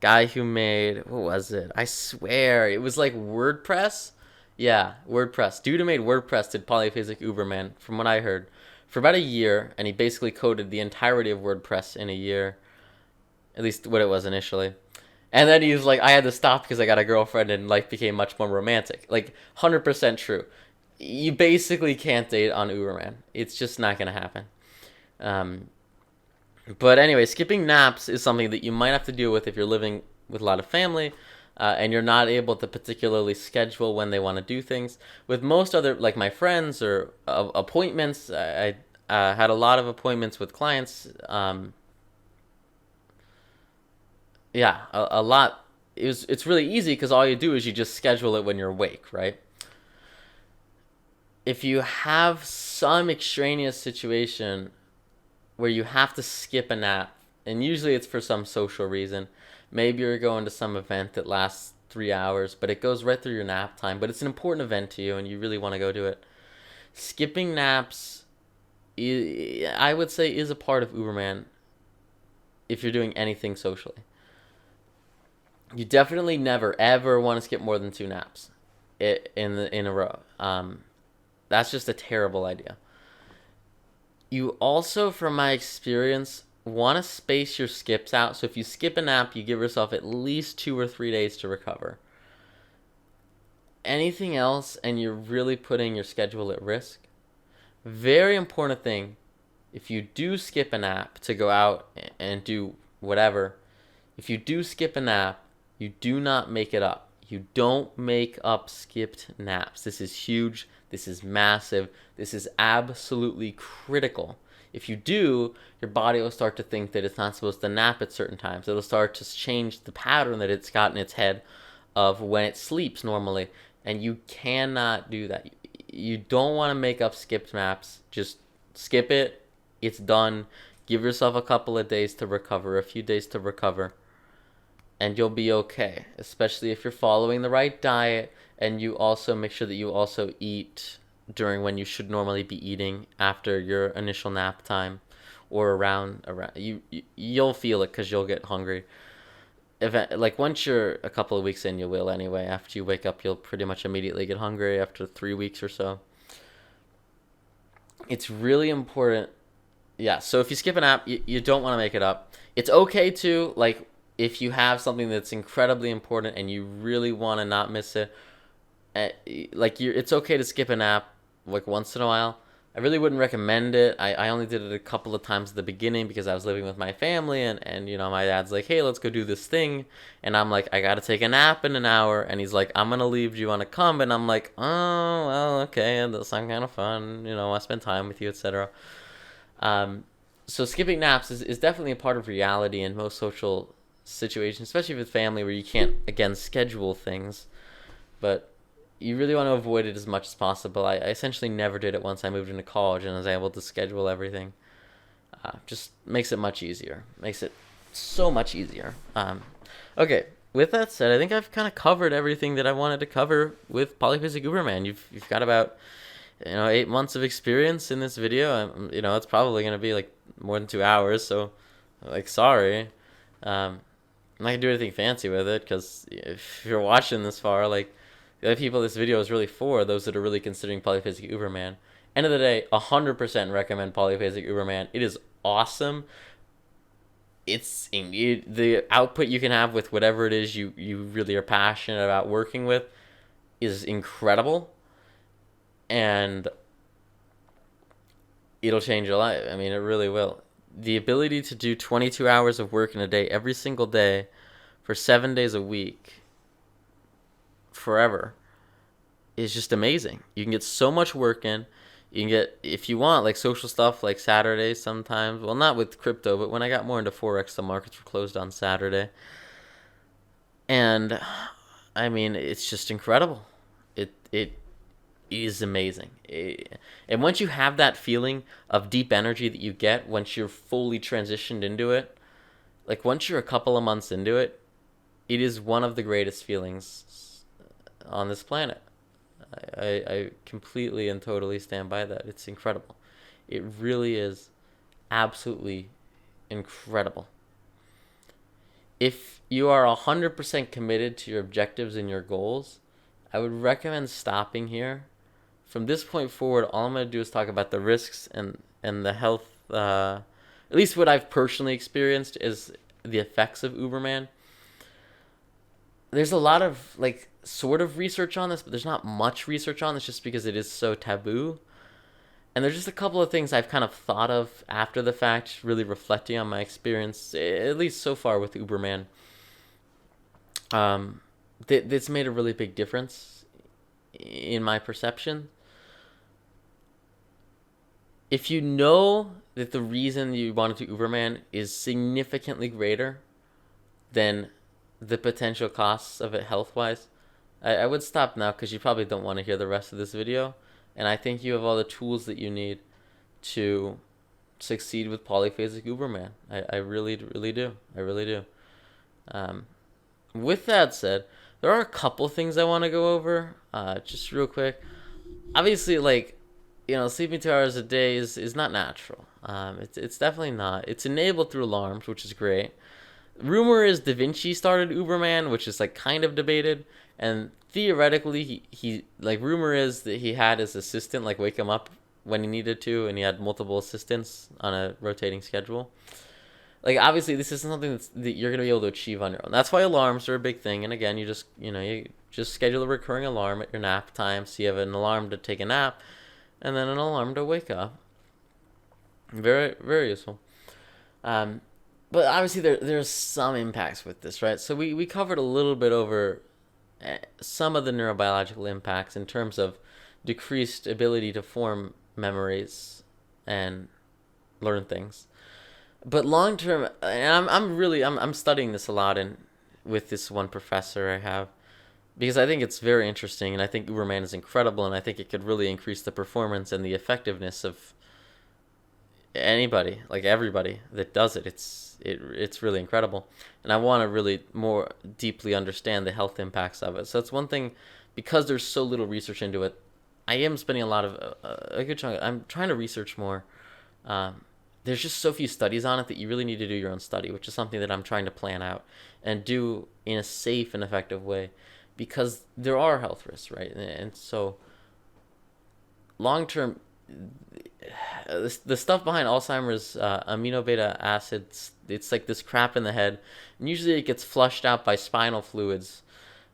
guy who made, what was it? I swear it was like WordPress. Yeah, WordPress. Dude who made WordPress did Polyphasic Uberman, from what I heard, for about a year, and he basically coded the entirety of WordPress in a year, at least what it was initially. And then he's like, I had to stop because I got a girlfriend and life became much more romantic. Like, 100% true. You basically can't date on Uberman. It's just not going to happen. But anyway, skipping naps is something that you might have to deal with if you're living with a lot of family, and you're not able to particularly schedule when they want to do things. With most other, like my friends or appointments, I had a lot of appointments with clients. Yeah, a lot. It's really easy because all you do is you just schedule it when you're awake, right? If you have some extraneous situation where you have to skip a nap, and usually it's for some social reason, maybe you're going to some event that lasts 3 hours, but it goes right through your nap time, but it's an important event to you and you really want to go to it. Skipping naps, I would say, is a part of Uberman if you're doing anything socially. You definitely never ever want to skip more than 2 naps in a row. That's just a terrible idea. You also, from my experience, want to space your skips out. So if you skip a nap, you give yourself at least 2 or 3 days to recover. Anything else, and you're really putting your schedule at risk. Very important thing, if you do skip a nap to go out and do whatever, if you do skip a nap, you do not make it up. You don't make up skipped naps. This is huge. This is massive. This is absolutely critical. If you do, your body will start to think that it's not supposed to nap at certain times. It'll start to change the pattern that it's got in its head of when it sleeps normally. And you cannot do that. You don't want to make up skipped naps. Just skip it. It's done. Give yourself a couple of days to recover, a few days to recover, and you'll be okay, especially if you're following the right diet, and you also make sure that you also eat during when you should normally be eating after your initial nap time, or around you'll feel it because you'll get hungry. Like once you're a couple of weeks in, you will anyway. After you wake up, you'll pretty much immediately get hungry after 3 weeks or so. It's really important. Yeah, so if you skip a nap, you don't want to make it up. It's okay to, like, if you have something that's incredibly important and you really want to not miss it, it's okay to skip a nap like once in a while. I really wouldn't recommend it. I only did it a couple of times at the beginning because I was living with my family, and my dad's like, hey, let's go do this thing, and I'm like, I gotta take a nap in an hour, and he's like, I'm gonna leave, do you want to come? And I'm like, oh, well, okay, that sounds kind of fun, I spend time with you, etc. So skipping naps is definitely a part of reality in most social situations, especially with family where you can't, again, schedule things, but you really want to avoid it as much as possible. I essentially never did it once I moved into college and was able to schedule everything. Just makes it much easier. Makes it so much easier. Okay, with that said, I think I've kind of covered everything that I wanted to cover with Polyphasic Uberman. You've got about 8 months of experience in this video. It's probably going to be like more than 2 hours, so sorry. I'm not going to do anything fancy with it because if you're watching this far, The other people this video is really for, those that are really considering Polyphasic Uberman. End of the day, 100% recommend Polyphasic Uberman. It is awesome. The output you can have with whatever it is you really are passionate about working with is incredible, and it'll change your life. I mean, it really will. The ability to do 22 hours of work in a day every single day for 7 days a week forever is just amazing. You can get so much work in. You can get, if you want, like social stuff like Saturdays sometimes. Well, not with crypto, but when I got more into Forex, the markets were closed on Saturday. And I mean, it's just incredible. It is amazing. And once you have that feeling of deep energy that you get once you're fully transitioned into it, like once you're a couple of months into it, it is one of the greatest feelings on this planet. I completely and totally stand by that. It's incredible. It really is absolutely incredible. If you are 100% committed to your objectives and your goals, I would recommend stopping here. From this point forward, all I'm going to do is talk about the risks and the health, at least what I've personally experienced is the effects of Uberman. There's a lot of like sort of research on this, but there's not much research on this just because it is so taboo. And there's just a couple of things I've kind of thought of after the fact, really reflecting on my experience, at least so far with Uberman. That's made a really big difference in my perception. If you know that the reason you wanted to Uberman is significantly greater than the potential costs of it health-wise, I would stop now because you probably don't want to hear the rest of this video. And I think you have all the tools that you need to succeed with Polyphasic Uberman. I really, really do. I really do. With that said, there are a couple things I want to go over, just real quick. Obviously, like, sleeping 2 hours a day is not natural. It's definitely not. It's enabled through alarms, which is great. Rumor is Da Vinci started Uberman, which is like kind of debated, and theoretically he like rumor is that he had his assistant like wake him up when he needed to, and he had multiple assistants on a rotating schedule. Like obviously this isn't something that you're gonna be able to achieve on your own. That's why alarms are a big thing. And again, you just schedule a recurring alarm at your nap time, so you have an alarm to take a nap, and then an alarm to wake up. Very, very useful. But obviously there's some impacts with this, right? So we covered a little bit over some of the neurobiological impacts in terms of decreased ability to form memories and learn things. But long term, and I'm studying this a lot with this one professor I have, because I think it's very interesting, and I think Uberman is incredible, and I think it could really increase the performance and the effectiveness of anybody, like everybody that does it. It's really incredible, and I want to really more deeply understand the health impacts of it. So it's one thing, because there's so little research into it. I am spending a lot of a good chunk. I'm trying to research more. There's just so few studies on it that you really need to do your own study, which is something that I'm trying to plan out and do in a safe and effective way, because there are health risks, right? And so long term, the stuff behind Alzheimer's, amino beta acids, it's like this crap in the head, and usually it gets flushed out by spinal fluids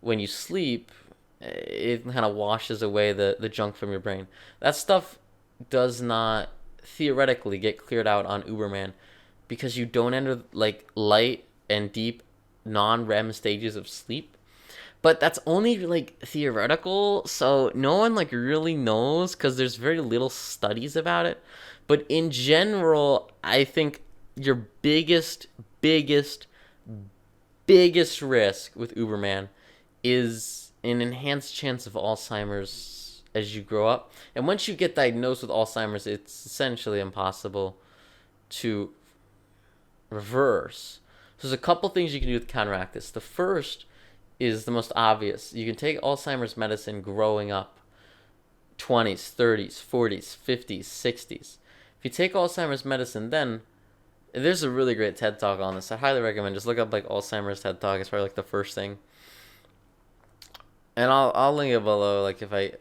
when you sleep. It kind of washes away the junk from your brain. That stuff does not theoretically get cleared out on Uberman, because you don't enter like light and deep non-REM stages of sleep. But that's only like theoretical, so no one like really knows, because there's very little studies about it. But in general, I think your biggest risk with Uberman is an enhanced chance of Alzheimer's as you grow up. And once you get diagnosed with Alzheimer's, it's essentially impossible to reverse. So there's a couple things you can do to counteract this. The first is the most obvious. You can take Alzheimer's medicine growing up, 20s, 30s, 40s, 50s, 60s. If you take Alzheimer's medicine, then there's a really great TED Talk on this. I highly recommend. Just look up like Alzheimer's TED Talk. It's probably like the first thing. and I'll link it below. Like if I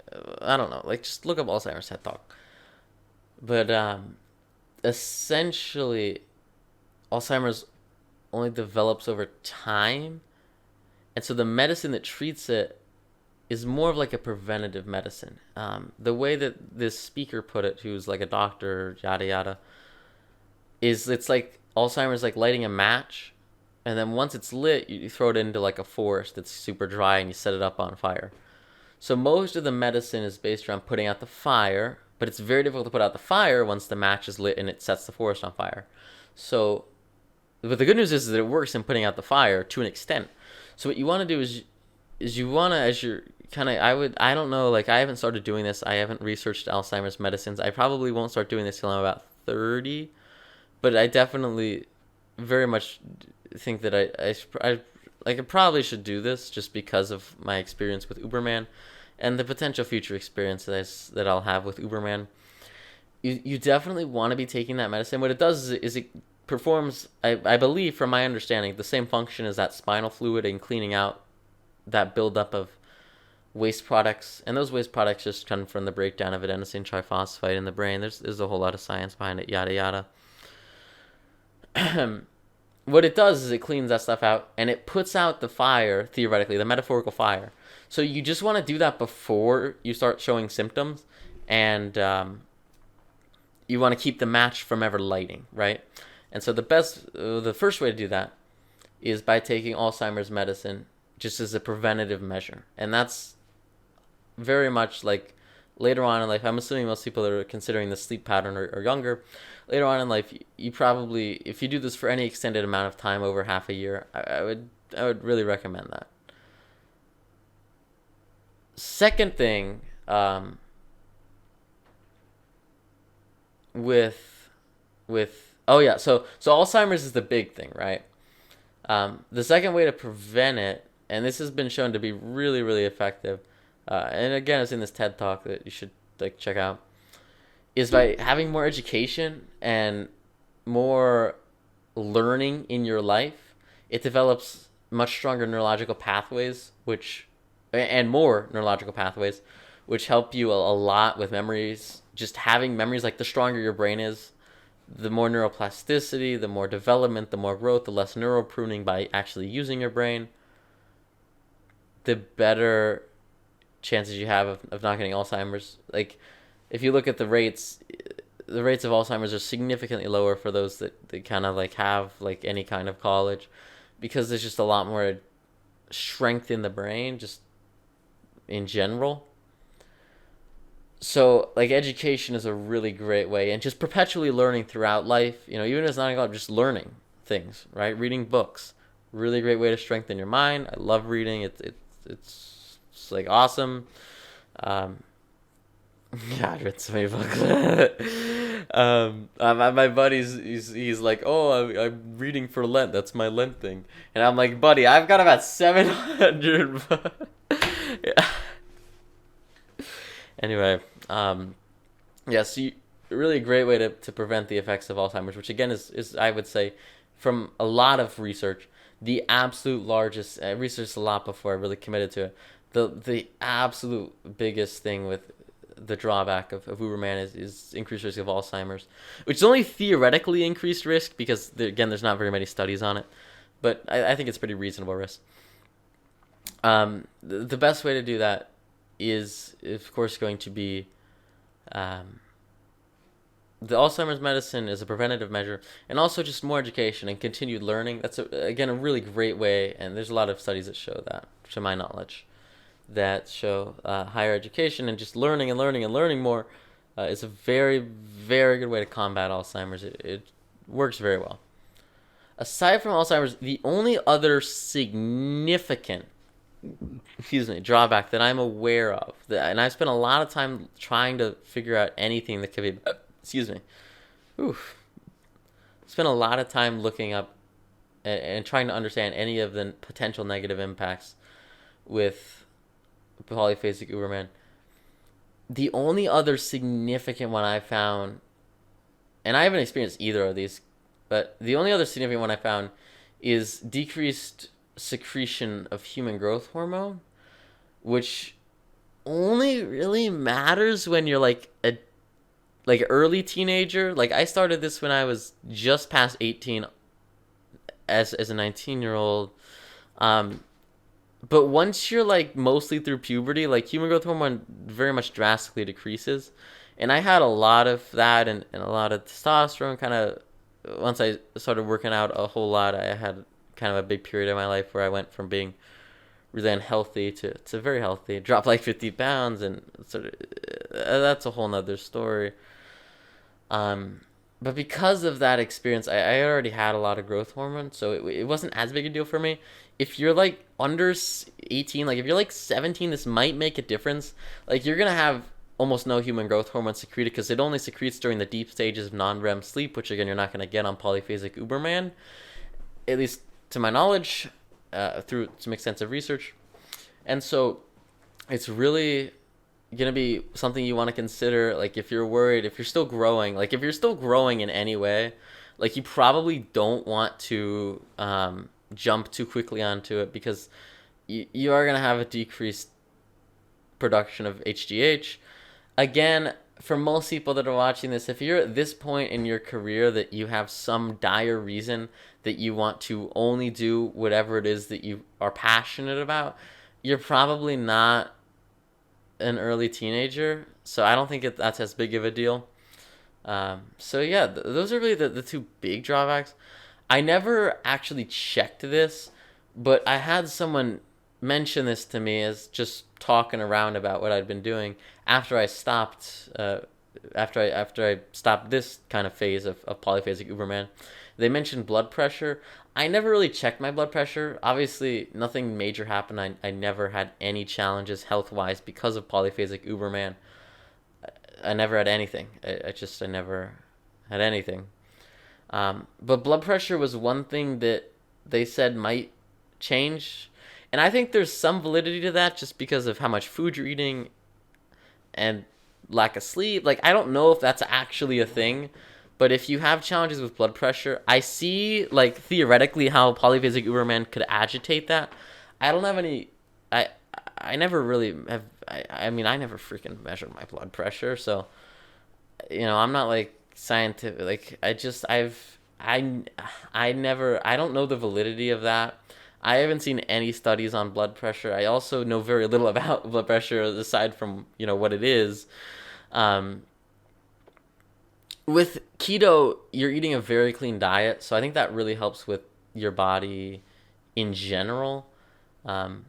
don't know, like just look up Alzheimer's TED Talk. But essentially, Alzheimer's only develops over time, and so the medicine that treats it is more of like a preventative medicine. The way that this speaker put it, who's like a doctor, yada yada, is it's like Alzheimer's like lighting a match, and then once it's lit, you throw it into like a forest that's super dry, and you set it up on fire. So most of the medicine is based around putting out the fire, but it's very difficult to put out the fire once the match is lit and it sets the forest on fire. So, but the good news is that it works in putting out the fire to an extent. So what you want to do is you want to, as you're kind of, I don't know, like I haven't started doing this. I haven't researched Alzheimer's medicines. I probably won't start doing this till I'm about 30, but I definitely very much think that I probably should do this just because of my experience with Uberman and the potential future experience that I'll have with Uberman. You definitely want to be taking that medicine. What it does is it performs, I believe, from my understanding, the same function as that spinal fluid in cleaning out that buildup of waste products. And those waste products just come from the breakdown of adenosine triphosphate in the brain. There's a whole lot of science behind it, yada yada. What it does is it cleans that stuff out and it puts out the fire, theoretically, the metaphorical fire. So you just want to do that before you start showing symptoms, and you want to keep the match from ever lighting, right? And so the first way to do that is by taking Alzheimer's medicine just as a preventative measure. And that's very much like later on in life. I'm assuming most people that are considering the sleep pattern are younger. Later on in life, you probably, if you do this for any extended amount of time over half a year, I would really recommend that. Second thing, with oh yeah, so Alzheimer's is the big thing, right? The second way to prevent it, and this has been shown to be really, really effective, and again, it's in this TED Talk that you should like check out, is by having more education and more learning in your life. It develops much stronger neurological pathways, and more neurological pathways, which help you a lot with memories. Just having memories, like the stronger your brain is, the more neuroplasticity, the more development, the more growth, the less neural pruning by actually using your brain, the better chances you have of not getting Alzheimer's. Like, if you look at the rates of Alzheimer's are significantly lower for those that kind of like have like any kind of college, because there's just a lot more strength in the brain just in general. So like education is a really great way, and just perpetually learning throughout life, even if it's not about just learning things, right? Reading books, really great way to strengthen your mind. I love reading. It's like awesome. Yeah, I've read so many books. My buddy's he's like, oh, I'm reading for Lent. That's my Lent thing, and I'm like, buddy, I've got about 700 books. Yeah. Anyway, yeah, so really a great way to prevent the effects of Alzheimer's, which again is I would say, from a lot of research, the absolute largest. I researched a lot before I really committed to it. The absolute biggest thing with the drawback of Uberman is increased risk of Alzheimer's, which is only theoretically increased risk because there's not very many studies on it, but I think it's pretty reasonable risk. The best way to do that is of course going to be the Alzheimer's medicine is a preventative measure, and also just more education and continued learning. That's again a really great way, and there's a lot of studies that show that, to my knowledge, that show higher education and just learning and learning and learning more is a very, very good way to combat Alzheimer's. It works very well. Aside from Alzheimer's, the only other significant drawback that I'm aware of, and I've spent a lot of time trying to figure out anything that could be, spent a lot of time looking up and trying to understand any of the potential negative impacts with Polyphasic Uberman. The only other significant one I found, and I haven't experienced either of these, but the only other significant one I found is decreased secretion of human growth hormone, which only really matters when you're like a like early teenager. Like I started this when I was just past 18 as a 19-year-old. Um, but once you're like mostly through puberty, like human growth hormone very much drastically decreases. And I had a lot of that and a lot of testosterone kind of once I started working out a whole lot. I had kind of a big period in my life where I went from being really unhealthy to very healthy, dropped like 50 pounds, and sort of that's a whole nother story. Um, but because of that experience, I already had a lot of growth hormone, so it wasn't as big a deal for me. If you're like under 18, like if you're like 17, this might make a difference. Like you're gonna have almost no human growth hormone secreted because it only secretes during the deep stages of non-REM sleep, which again you're not gonna get on Polyphasic Uberman, at least to my knowledge, through some extensive research. And so it's really gonna be something you want to consider. Like if you're worried, if you're still growing, like if you're still growing in any way, like you probably don't want to jump too quickly onto it because you are gonna have a decreased production of HGH. Again, for most people that are watching this, if you're at this point in your career that you have some dire reason that you want to only do whatever it is that you are passionate about, you're probably not an early teenager, so I don't think that's as big of a deal. So yeah, those are really the two big drawbacks. I never actually checked this, but I had someone mention this to me as just talking around about what I'd been doing after I stopped. After I stopped this kind of phase of Polyphasic Uberman, they mentioned blood pressure. I never really checked my blood pressure. Obviously, nothing major happened. I never had any challenges health wise because of Polyphasic Uberman. I never had anything. I never had anything. But blood pressure was one thing that they said might change. And I think there's some validity to that just because of how much food you're eating and lack of sleep. Like, I don't know if that's actually a thing, but if you have challenges with blood pressure, I see, like, theoretically how Polyphasic Uberman could agitate that. I don't have any. I never really have. I mean, I never freaking measured my blood pressure, so, I'm not, like, scientific. Like, I never. I don't know the validity of that. I haven't seen any studies on blood pressure. I also know very little about blood pressure aside from, what it is. With keto, you're eating a very clean diet, so I think that really helps with your body in general. Um,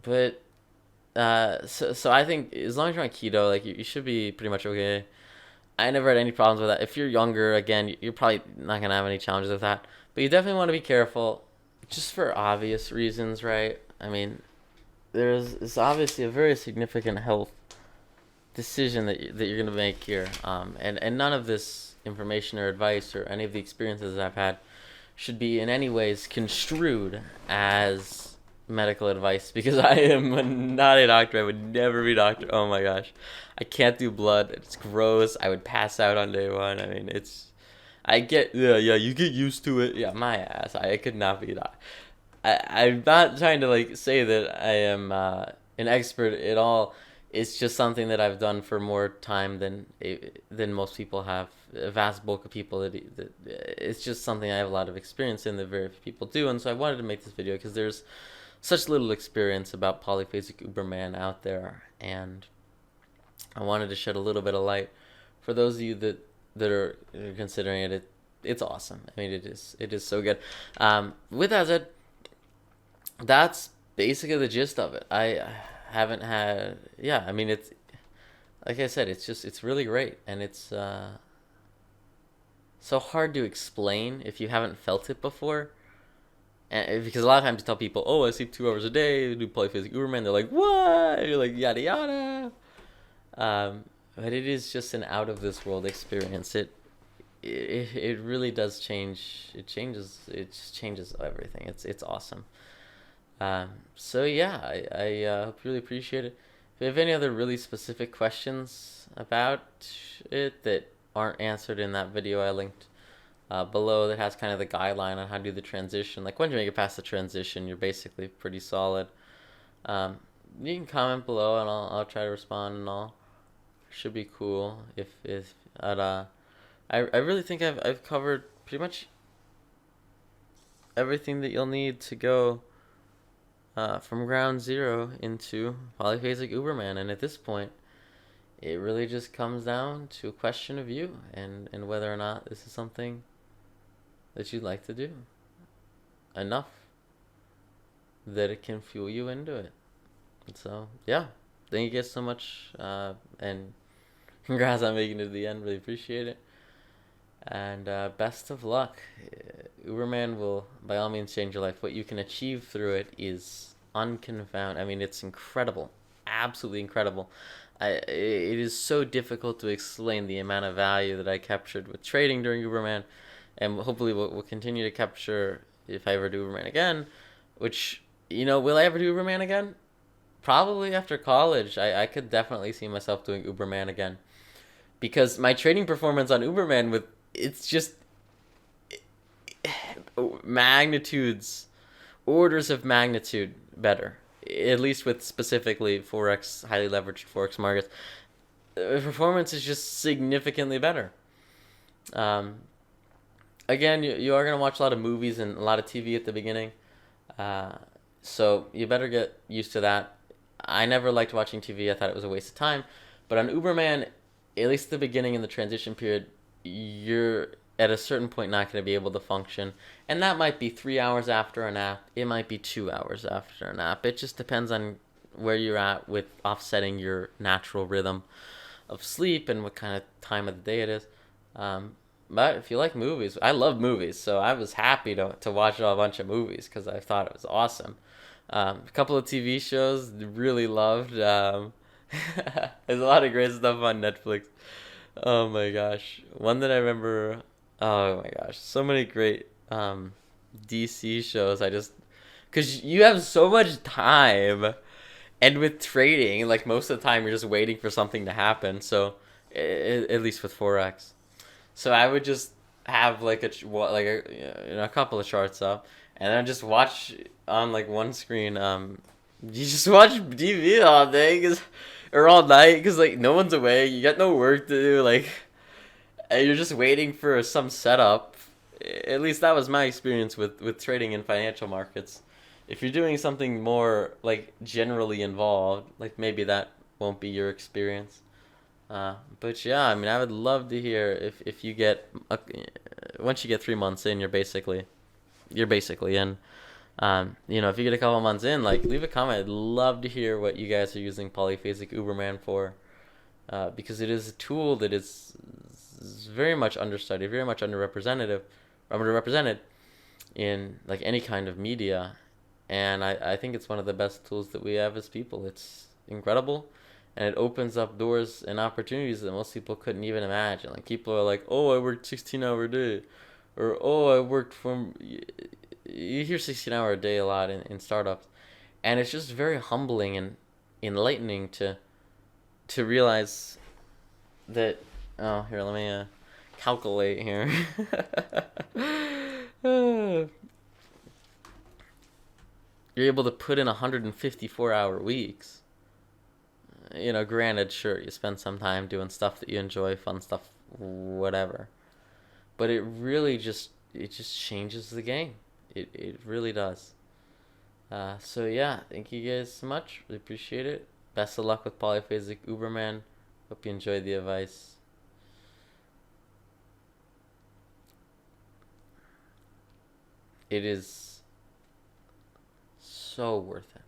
but so I think as long as you're on keto, like you should be pretty much okay. I never had any problems with that. If you're younger, again, you're probably not gonna have any challenges with that. But you definitely want to be careful, just for obvious reasons, right? I mean, it's obviously a very significant health decision that you're gonna make here, and none of this information or advice or any of the experiences I've had should be in any ways construed as medical advice because I am not a doctor. I would never be a doctor. Oh my gosh, I can't do blood. It's gross. I would pass out on day one. I mean, I get yeah. You get used to it. Yeah, my ass. I could not be that. I'm not trying to like say that I am an expert at all. It's just something that I've done for more time than most people have. A vast bulk of people that it's just something I have a lot of experience in that very few people do. And so I wanted to make this video because there's such little experience about Polyphasic Uberman out there, and I wanted to shed a little bit of light for those of you that are considering it. It's awesome. I mean, it is so good. With that said, that's basically the gist of it. I haven't had, yeah, I mean, it's like I said, it's really great, and it's so hard to explain if you haven't felt it before. And because a lot of times you tell people, oh, I sleep 2 hours a day, do Polyphasic Uberman, they're like, what? And you're like, yada yada. But it is just an out of this world experience. It really does change. It just changes everything. It's awesome. So yeah, I hope you really appreciate it. If you have any other really specific questions about it that aren't answered in that video I linked below, that has kind of the guideline on how to do the transition. Like once you make it past the transition, you're basically pretty solid. Um, you can comment below, and I'll try to respond, and all. Should be cool if I really think I've covered pretty much everything that you'll need to go from ground zero into Polyphasic Uberman, and at this point, it really just comes down to a question of you and whether or not this is something that you'd like to do enough that it can fuel you into it. And so, yeah, thank you guys so much, and congrats on making it to the end. Really appreciate it. And best of luck. Uberman will, by all means, change your life. What you can achieve through it is unconfounded. I mean, it's incredible. Absolutely incredible. It is so difficult to explain the amount of value that I captured with trading during Uberman, and hopefully we'll continue to capture if I ever do Uberman again. Which, will I ever do Uberman again? Probably after college. I could definitely see myself doing Uberman again, because my trading performance on Uberman it's just magnitudes, orders of magnitude better. At least with specifically forex, highly leveraged forex markets, performance is just significantly better. Um, Again, you are gonna watch a lot of movies and a lot of TV at the beginning, uh, so you better get used to that. I never liked watching TV. I thought it was a waste of time. But on Uberman, at least at the beginning in the transition period, you're at a certain point not going to be able to function. And that might be 3 hours after a nap. It might be 2 hours after a nap. It just depends on where you're at with offsetting your natural rhythm of sleep and what kind of time of the day it is. But if you like movies, I love movies, so I was happy to watch a bunch of movies because I thought it was awesome. A couple of TV shows really loved. There's a lot of great stuff on Netflix. Oh my gosh, one that I remember. Oh my gosh, so many great DC shows. Cause you have so much time, and with trading, like most of the time, you're just waiting for something to happen. So, at least with forex, so I would just have a couple of charts up, and then just watch on like one screen. You just watch TV all day, or all night, cause like no one's away. You got no work to do. Like, and you're just waiting for some setup. At least that was my experience with trading in financial markets. If you're doing something more like generally involved, like maybe that won't be your experience. But yeah, I mean, I would love to hear if you get once you get 3 months in, you're basically in. If you get a couple months in, like leave a comment. I'd love to hear what you guys are using Polyphasic Uberman for, because it is a tool that is very much understudied, very much underrepresented in like any kind of media, and I think it's one of the best tools that we have as people. It's incredible, and it opens up doors and opportunities that most people couldn't even imagine. Like people are like, "Oh, I worked 16-hour day," or "Oh, I worked from." You hear 16-hour a day a lot in startups, and it's just very humbling and enlightening to realize that. Oh, here, let me calculate here. You're able to put in 154-hour weeks. Granted, sure, you spend some time doing stuff that you enjoy, fun stuff, whatever. But it just changes the game. It really does. So yeah, thank you guys so much. Really appreciate it. Best of luck with Polyphasic Uberman. Hope you enjoyed the advice. It is so worth it.